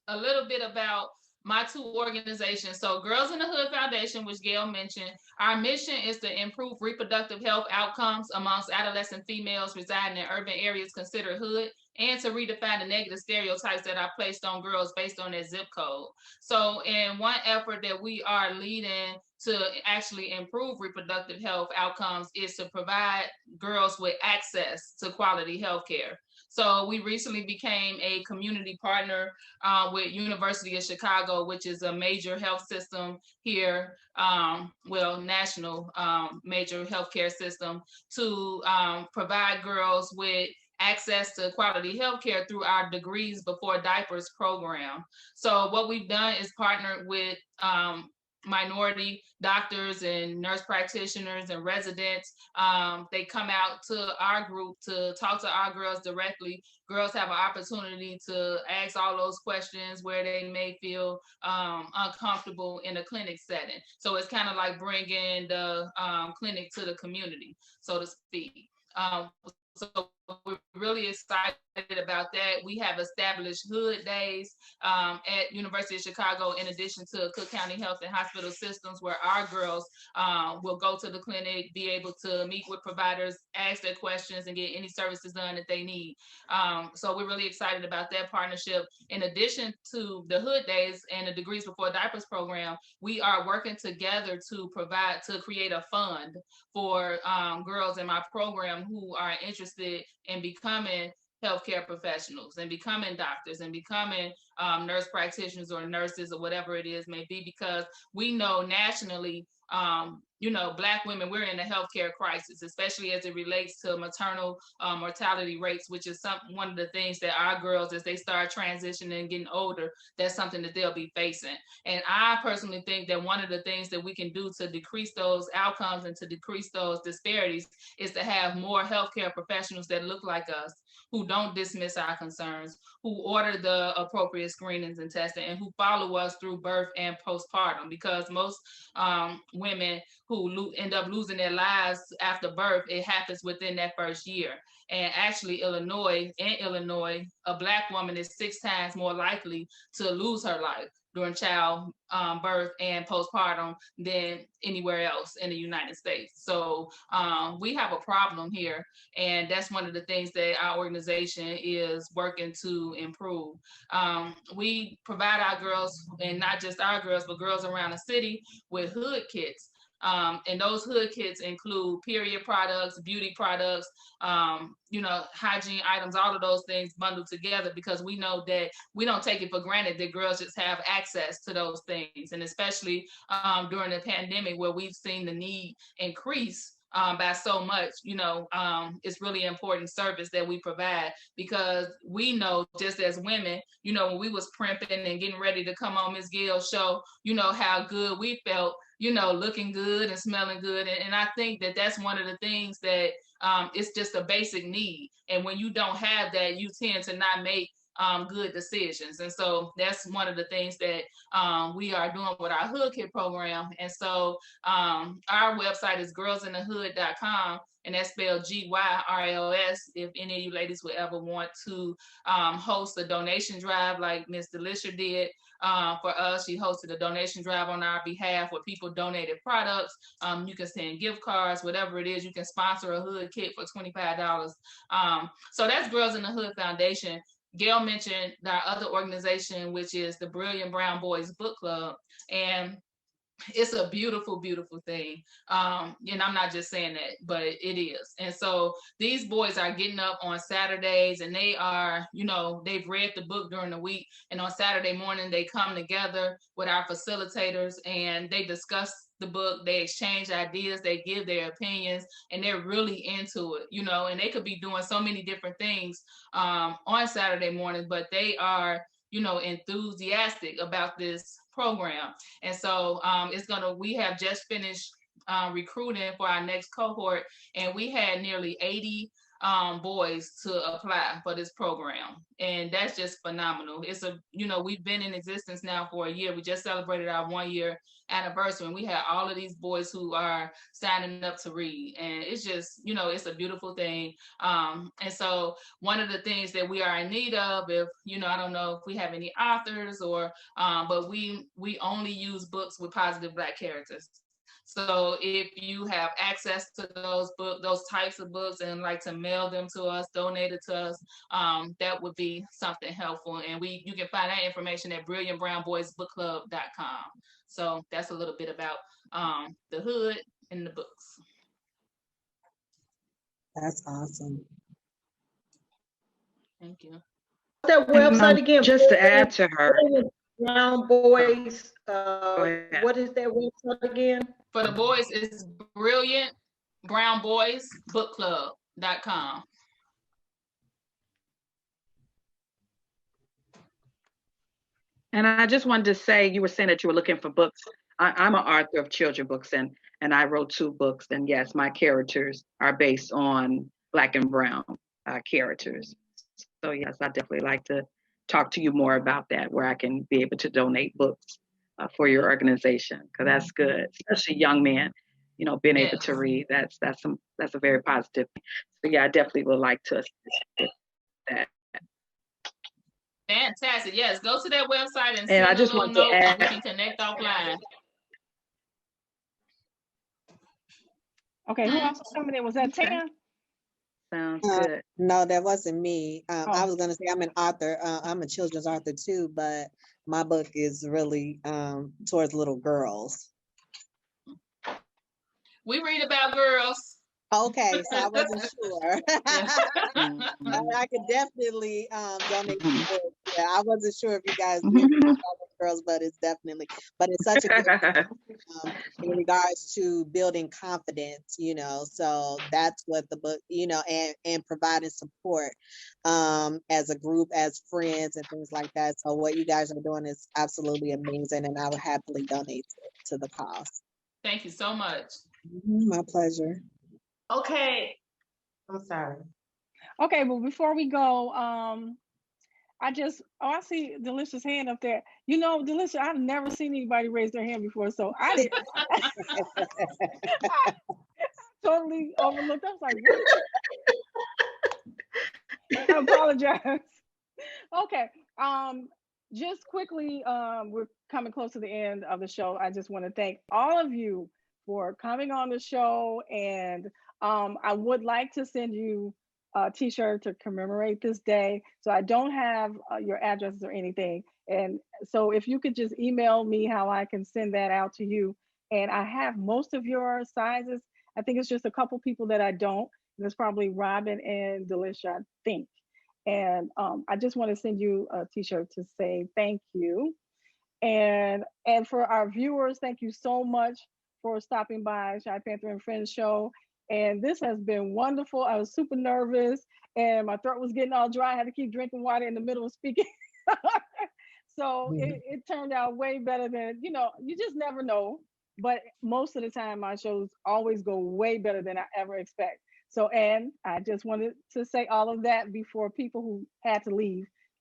a little bit about my 2 organizations. So Girls in the Hood Foundation, which Gail mentioned, our mission is to improve reproductive health outcomes amongst adolescent females residing in urban areas considered hood, and to redefine the negative stereotypes that are placed on girls based on their zip code. So in one effort that we are leading to actually improve reproductive health outcomes is to provide girls with access to quality health care. So we recently became a community partner with University of Chicago, which is a major health system here, national major healthcare system, to provide girls with access to quality healthcare through our Degrees Before Diapers program. So what we've done is partnered with minority doctors and nurse practitioners and residents. They come out to our group to talk to our girls directly. Girls have an opportunity to ask all those questions where they may feel uncomfortable in a clinic setting. So it's kind of like bringing the clinic to the community, so to speak. So we're really excited about that. We have established hood days at University of Chicago, in addition to Cook County Health and Hospital Systems, where our girls will go to the clinic, be able to meet with providers, ask their questions, and get any services done that they need. So we're really excited about that partnership. In addition to the hood days and the Degrees Before Diapers program, we are working together to create a fund for girls in my program who are interested in becoming healthcare professionals and becoming doctors and becoming nurse practitioners or nurses or whatever it is may be, because we know nationally, Black women, we're in a healthcare crisis, especially as it relates to maternal mortality rates, which is one of the things that our girls, as they start transitioning and getting older, that's something that they'll be facing. And I personally think that one of the things that we can do to decrease those outcomes and to decrease those disparities is to have more healthcare professionals that look like us, who don't dismiss our concerns, who order the appropriate screenings and testing, and who follow us through birth and postpartum, because most women who end up losing their lives after birth, it happens within that first year. And actually, Illinois, a Black woman is 6 times more likely to lose her life during child birth and postpartum than anywhere else in the United States. So we have a problem here, and that's one of the things that our organization is working to improve. We provide our girls, and not just our girls, but girls around the city, with hood kits. And those hood kits include period products, beauty products, hygiene items, all of those things bundled together, because we know that we don't take it for granted that girls just have access to those things. And especially during the pandemic, where we've seen the need increase by so much, it's really important service that we provide, because we know, just as women, when we was primping and getting ready to come on Miss Gayle's show, how good we felt, looking good and smelling good. And I think that that's one of the things that it's just a basic need. And when you don't have that, you tend to not make good decisions. And so that's one of the things that we are doing with our Hood Kit program. And so our website is girlsinthehood.com, and that's spelled GYRLS. If any of you ladies would ever want to host a donation drive like Miss Delisher did for us, she hosted a donation drive on our behalf where people donated products. You can send gift cards, whatever it is. You can sponsor a Hood Kit for $25. So that's Girls in the Hood Foundation. Gail mentioned our other organization, which is the Brilliant Brown Boys Book Club. And it's a beautiful, beautiful thing. And I'm not just saying that, but it is. And so these boys are getting up on Saturdays, and they are, they've read the book during the week. And on Saturday morning, they come together with our facilitators and they discuss the book, they exchange ideas, they give their opinions, and they're really into it, and they could be doing so many different things on Saturday mornings, but they are, enthusiastic about this program. And so we have just finished recruiting for our next cohort, and we had nearly 80 boys to apply for this program. And that's just phenomenal. It's we've been in existence now for a year. We just celebrated our 1-year anniversary, and we had all of these boys who are signing up to read. And it's just, it's a beautiful thing. And so one of the things that we are in need of, if, I don't know if we have any authors or, but we only use books with positive Black characters. So if you have access to those books, those types of books, and like to mail them to us, donate it to us, that would be something helpful. And you can find that information at brilliantbrownboysbookclub.com. So that's a little bit about the hood and the books. That's awesome. Thank you. That website again? Just to add to her. Brown Boys, what is that website again? For the boys, it's brilliantbrownboysbookclub.com. And I just wanted to say, you were saying that you were looking for books. I'm an author of children books, and I wrote 2 books. And yes, my characters are based on Black and brown characters. So yes, I definitely like to talk to you more about that, where I can be able to donate books for your organization, because that's good, especially young men, being able to read. That's a very positive thing. So yeah, I definitely would like to assist with that. Fantastic. Yes, go to that website and I send just a little want to note, add, and we can connect offline. Okay, who else was coming in? Was that Tam? Sounds good. No, that wasn't me. I was going to say I'm an author. I'm a children's author too, but my book is really towards little girls. We read about girls. Okay, so I wasn't sure. I could definitely donate to books. Yeah, I wasn't sure if you guys did girls, but it's such a good in regards to building confidence, so that's what the book, and providing support as a group, as friends and things like that. So what you guys are doing is absolutely amazing, and I would happily donate to the cause. Thank you so much. My pleasure. Okay. I'm sorry. Okay, well, before we go, I see Delisher's hand up there. Delisher, I've never seen anybody raise their hand before, so I totally overlooked. I was like, what? I apologize. Okay, just quickly, we're coming close to the end of the show. I just want to thank all of you for coming on the show, and I would like to send you a t-shirt to commemorate this day. So I don't have your addresses or anything. And so if you could just email me how I can send that out to you, And I have most of your sizes. I think it's just a couple people that I don't. And it's probably Robin and Delisher, I think. And I just want to send you a t-shirt to say thank you. And for our viewers, thank you so much for stopping by Shy Panther and Friends show. And this has been wonderful. I was super nervous and my throat was getting all dry. I had to keep drinking water in the middle of speaking. So it turned out way better than, you just never know. But most of the time, my shows always go way better than I ever expect. So, and I just wanted to say all of that before people who had to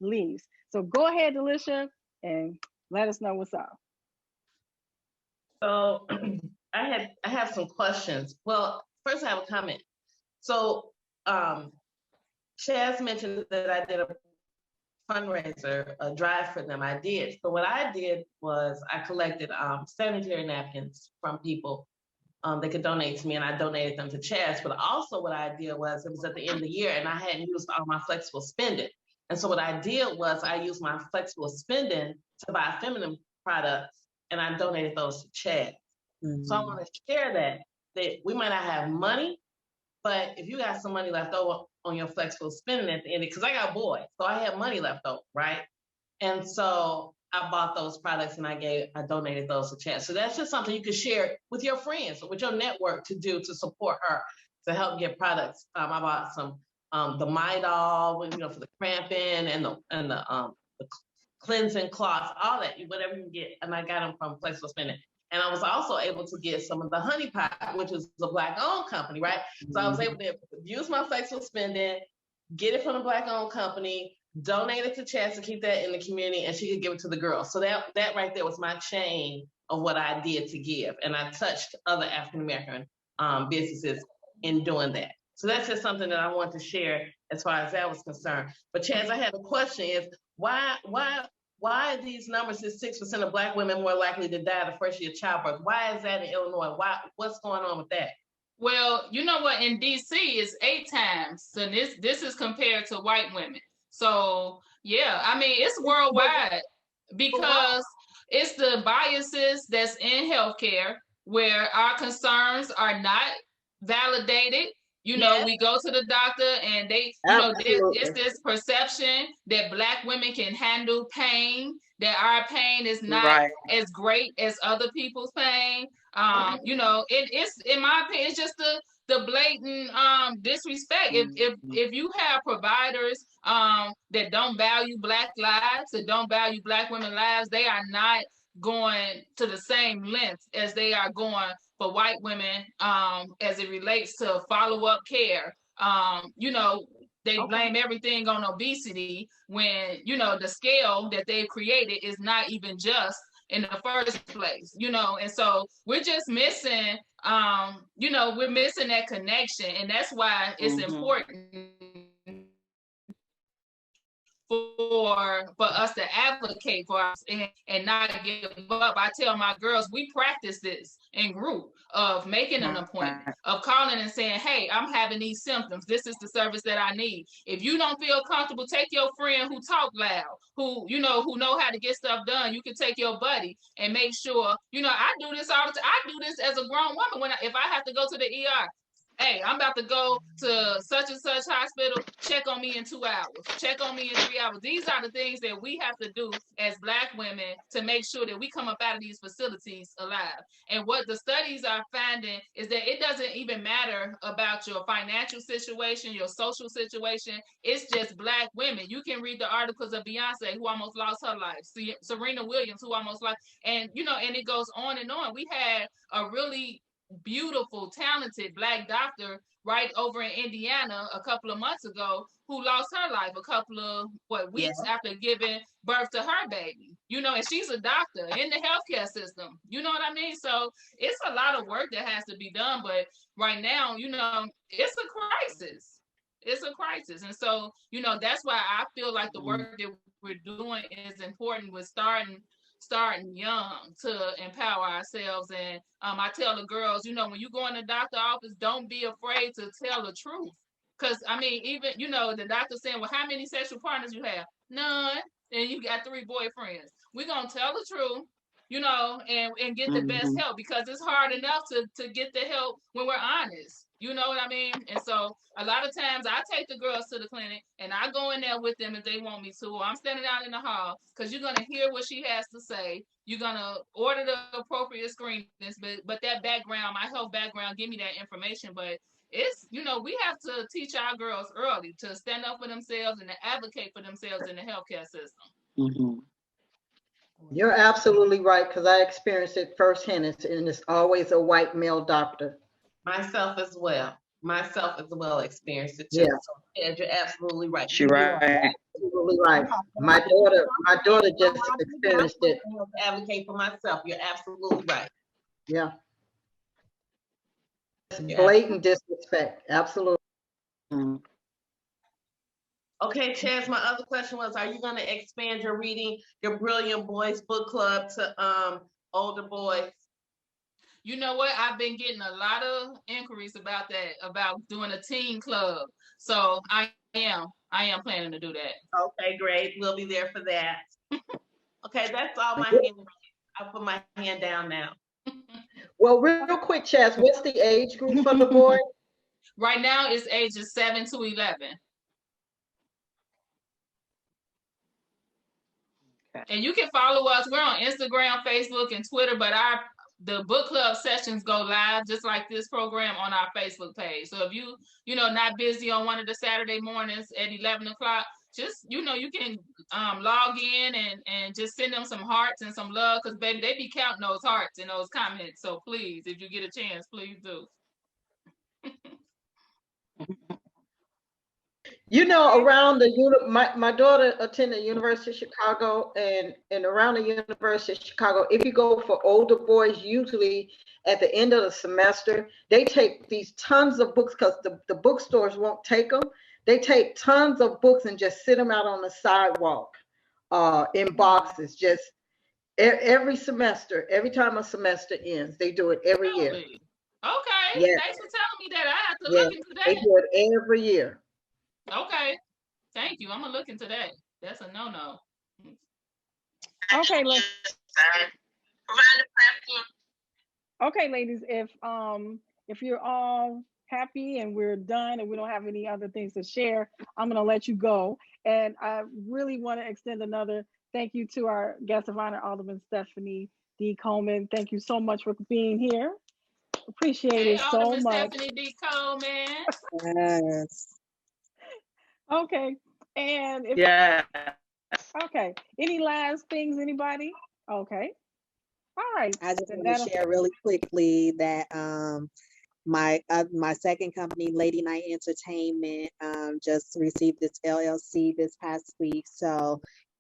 leaves. So go ahead, Delisher, and let us know what's up. So I have some questions. Well, first I have a comment. So Chaz mentioned that I did a fundraiser, a drive for them. I did. So what I did was I collected sanitary napkins from people that could donate to me, and I donated them to Chaz. But also what I did was, it was at the end of the year and I hadn't used all my flexible spending. And so what I did was I used my flexible spending to buy feminine products, and I donated those to Chaz. So I want to share that we might not have money, but if you got some money left over on your flexible spending at the end, because I got boys, so I had money left over, right? And so I bought those products and I donated those to Chaz. So that's just something you could share with your friends or with your network to do to support her, to help get products. I bought some the Midol, for the cramping and the cleansing cloths, all that, whatever you can get, and I got them from flexible spending. And I was also able to get some of the Honey Pot, which is a Black-owned company, right? So I was able to use my flexible spending, get it from a Black-owned company, donate it to Chaz to keep that in the community, and she could give it to the girls. So that right there was my chain of what I did to give. And I touched other African-American businesses in doing that. So that's just something that I want to share as far as that was concerned. But Chaz, I had a question is, why are these numbers is 6% of Black women more likely to die the first year of childbirth? Why is that in Illinois? What's going on with that? Well, you know what, in DC it's 8 times. So this is compared to white women. So yeah, I mean, it's worldwide because it's the biases that's in healthcare where our concerns are not validated. We go to the doctor and they, it's this perception that Black women can handle pain, that our pain is not as great as other people's pain. It's, in my opinion, it's just the blatant disrespect. If you have providers that don't value Black lives, that don't value Black women's lives, they are not going to the same length as they are going for white women as it relates to follow-up care. They blame everything on obesity when, the scale that they've created is not even just in the first place, and so we're just missing, we're missing that connection. And that's why it's important for us to advocate for us and not give up. I tell my girls, we practice this in group of making an appointment, of calling and saying, hey, I'm having these symptoms. This is the service that I need. If you don't feel comfortable, take your friend who talk loud, who know how to get stuff done. You can take your buddy and make sure, I do this all the time. I do this as a grown woman if I have to go to the ER. Hey, I'm about to go to such and such hospital, check on me in 2 hours, check on me in 3 hours. These are the things that we have to do as Black women to make sure that we come up out of these facilities alive. And what the studies are finding is that it doesn't even matter about your financial situation, your social situation. It's just Black women. You can read the articles of Beyonce, who almost lost her life, Serena Williams, who almost lost, and it goes on and on. We had a really beautiful, talented Black doctor right over in Indiana a couple of months ago who lost her life a couple of weeks after giving birth to her baby, and she's a doctor in the healthcare system. You know what I mean? So it's a lot of work that has to be done, but right now, it's a crisis. It's a crisis. And so, that's why I feel like the work that we're doing is important with starting young to empower ourselves. And I tell the girls, when you go in the doctor's office, don't be afraid to tell the truth. Because, I mean, even, the doctor saying, well, how many sexual partners you have? None. And you got 3 boyfriends. We're going to tell the truth. you know, and get the best help, because it's hard enough to get the help when we're honest. You know what I mean? And so a lot of times I take the girls to the clinic and I go in there with them if they want me to, or I'm standing out in the hall, because you're going to hear what she has to say. You're going to order the appropriate screenings, but that background, my health background, give me that information. But it's, you know, we have to teach our girls early to stand up for themselves and to advocate for themselves in the healthcare system. You're absolutely right, because I experienced it firsthand, and it's always a white male doctor. Myself as well experienced it too. Yeah. So, Ed, you're absolutely right. You're right. Absolutely right. My daughter just experienced it. Advocate for myself. You're absolutely right. Yeah. Blatant disrespect. Absolutely. Okay, Chaz, my other question was, are you going to expand your reading, your Brilliant Boys book club to older boys? You know what? I've been getting a lot of inquiries about that, about doing a teen club. So I am planning to do that. Okay, great. We'll be there for that. Okay, that's all my hand. I'll put my hand down now. Well, real quick, Chaz, what's the age group for the boy? Right now it's ages 7 to 11. And you can follow us. We're on Instagram, Facebook, and Twitter, but the book club sessions go live just like this program on our Facebook page. So if you know, not busy on one of the Saturday mornings at 11 o'clock, just, you know, you can log in and just send them some hearts and some love, because baby, they be counting those hearts and those comments. So please, if you get a chance, please do. You know, around my daughter attended University of Chicago, and around the University of Chicago, if you go for older boys, usually at the end of the semester, they take these tons of books, because the bookstores won't take them. They take tons of books and just sit them out on the sidewalk in boxes, just every semester, every time a semester ends. They do it every year. Okay, yes. Thanks for telling me that. I have to yes. look into that. They do it every year. Okay, thank you. I'm gonna look into that. That's a no-no. Okay, okay, ladies. If you're all happy and we're done and we don't have any other things to share, I'm gonna let you go. And I really want to extend another thank you to our guest of honor, Alderman Stephanie D. Coleman. Thank you so much for being here. Appreciate it so Alderman much. Stephanie D. Coleman. Yes. Okay. And okay. Any last things, anybody? Okay. All right. I just want to share really quickly that my second company, Lady Night Entertainment, just received its LLC this past week. So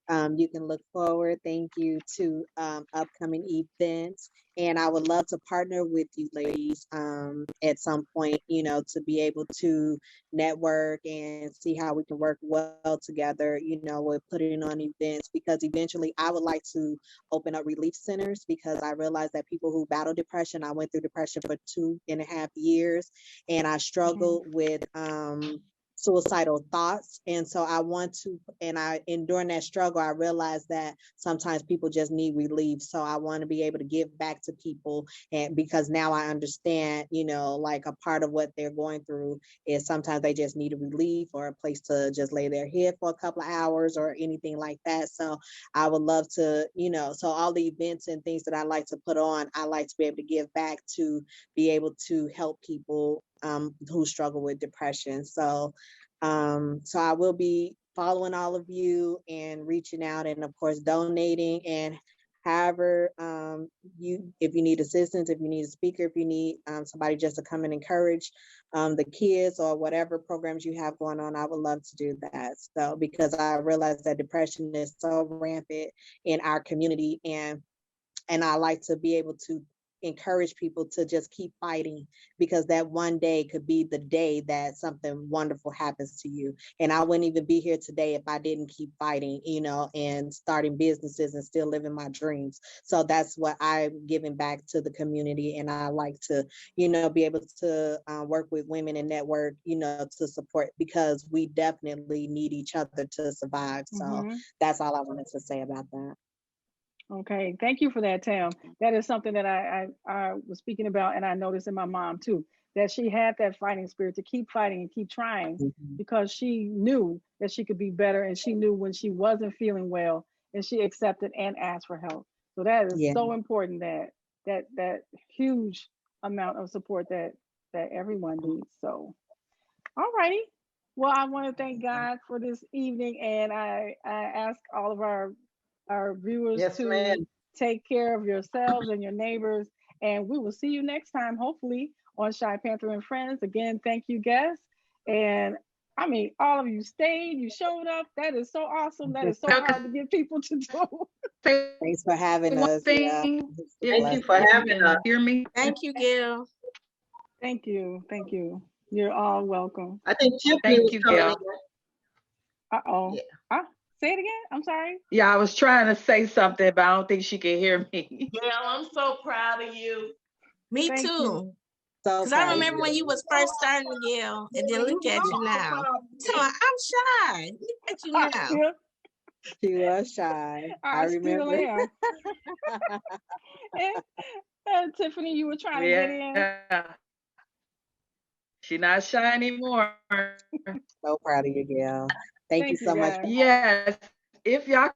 you can look forward, thank you, to upcoming events. And I would love to partner with you ladies at some point, you know, to be able to network and see how we can work well together, you know, with putting on events, because eventually I would like to open up relief centers, because I realized that people who battle depression, I went through depression for 2.5 years, and I struggled with suicidal thoughts. And so I want to, and during that struggle, I realized that sometimes people just need relief. So I want to be able to give back to people. And because now I understand, you know, like a part of what they're going through is sometimes they just need a relief or a place to just lay their head for a couple of hours or anything like that. So I would love to, you know, so all the events and things that I like to put on, I like to be able to give back to be able to help people who struggle with depression. So I will be following all of you and reaching out, and of course donating, and however if you need assistance, if you need a speaker, if you need somebody just to come and encourage the kids or whatever programs you have going on, I would love to do that. So because I realize that depression is so rampant in our community, and I like to be able to encourage people to just keep fighting, because that one day could be the day that something wonderful happens to you. And I wouldn't even be here today if I didn't keep fighting, you know, and starting businesses and still living my dreams. So that's what I'm giving back to the community. And I like to, you know, be able to work with women and network, you know, to support, because we definitely need each other to survive. So that's all I wanted to say about that. Okay, thank you for that, Tam. That is something that I was speaking about, and I noticed in my mom too, that she had that fighting spirit to keep fighting and keep trying because she knew that she could be better, and she knew when she wasn't feeling well, and she accepted and asked for help. So that is Yeah. so important, that huge amount of support that everyone needs. So, all righty. Well, I want to thank God for this evening, and I ask all of our viewers Yes, to ma'am. take care of yourselves and your neighbors, and we will see you next time, hopefully, on Shy Panther and Friends. Again, thank you, guests. And I mean, all of you stayed, you showed up. That is so awesome. That is so hard to get people to do. Thanks for having One us. thing, Yeah. Thank you for having us. hear me? Thank you, Gail. Thank you. Thank you. You're all welcome. I think Tiffany Thank was you, coming Gail. in. Uh-oh. Yeah. Say it again. I'm sorry. Yeah, I was trying to say something, but I don't think she can hear me. Gail, I'm so proud of you. Me Thank too. you. So Because I proud of remember you. when you was first starting, Gail, and then look at you now. So I'm shy. Look at you I now. still, She was shy. I still remember. am. And Tiffany, you were trying to get in. Yeah. She's not shy anymore. So proud of you, Gail. Thank you Thank you, so much. guys. Yes. If y'all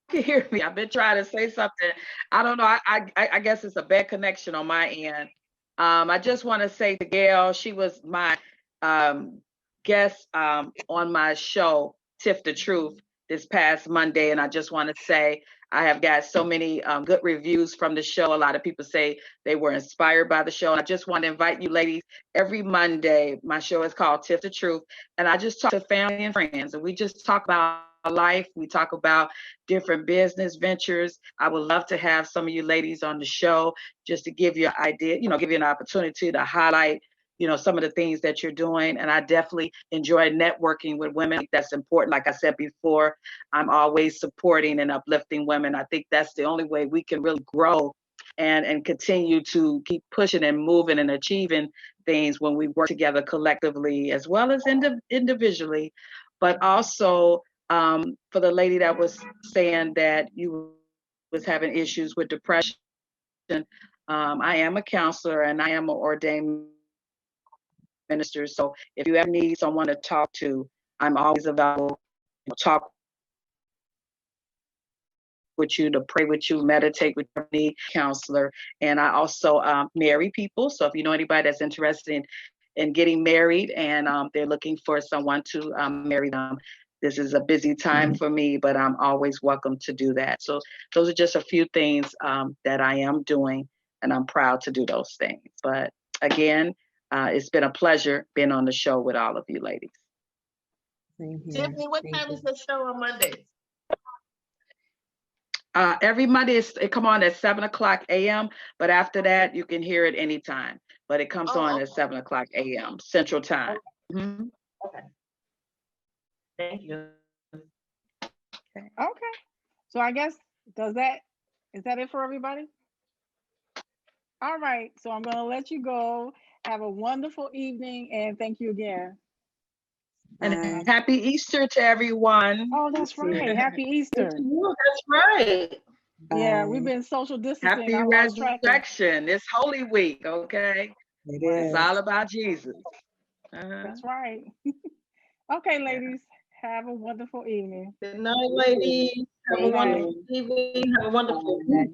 can hear me, I've been trying to say something. I don't know. I guess it's a bad connection on my end. I just want to say to Gail, she was my guest on my show, Tiff the Truth, this past Monday. And I just want to say I have got so many good reviews from the show. A lot of people say they were inspired by the show. And I just want to invite you ladies every Monday. My show is called Tiff the Truth. And I just talk to family and friends. And we just talk about life. We talk about different business ventures. I would love to have some of you ladies on the show just to give you an idea, give you an opportunity to highlight, some of the things that you're doing. And I definitely enjoy networking with women. That's important. Like I said before, I'm always supporting and uplifting women. I think that's the only way we can really grow and continue to keep pushing and moving and achieving things when we work together collectively as well as individually, but also for the lady that was saying that you was having issues with depression, I am a counselor and I am an ordained minister. So if you ever need someone to talk to, I'm always available to talk with you, to pray with you, meditate with you, counselor. And I also marry people. So if you know anybody that's interested in getting married and they're looking for someone to marry them, this is a busy time for me, but I'm always welcome to do that. So those are just a few things that I am doing, and I'm proud to do those things. But again, it's been a pleasure being on the show with all of you ladies. Tiffany, what time is the show on Monday? Every Monday it come on at 7:00 a.m. But after that, you can hear it anytime. But it comes on at 7:00 a.m. Central Time. Mm-hmm. Okay. Thank you. Okay. So I guess is that it for everybody? All right. So I'm gonna let you go. Have a wonderful evening and thank you again. And happy Easter to everyone. Oh, that's right. Happy Easter. That's right. Yeah, we've been social distancing. Happy I lost track of. resurrection. It's Holy Week, okay? It's all about Jesus. That's right. Okay, ladies. Have a wonderful evening. Good night, ladies. Have a wonderful evening. Have a wonderful week.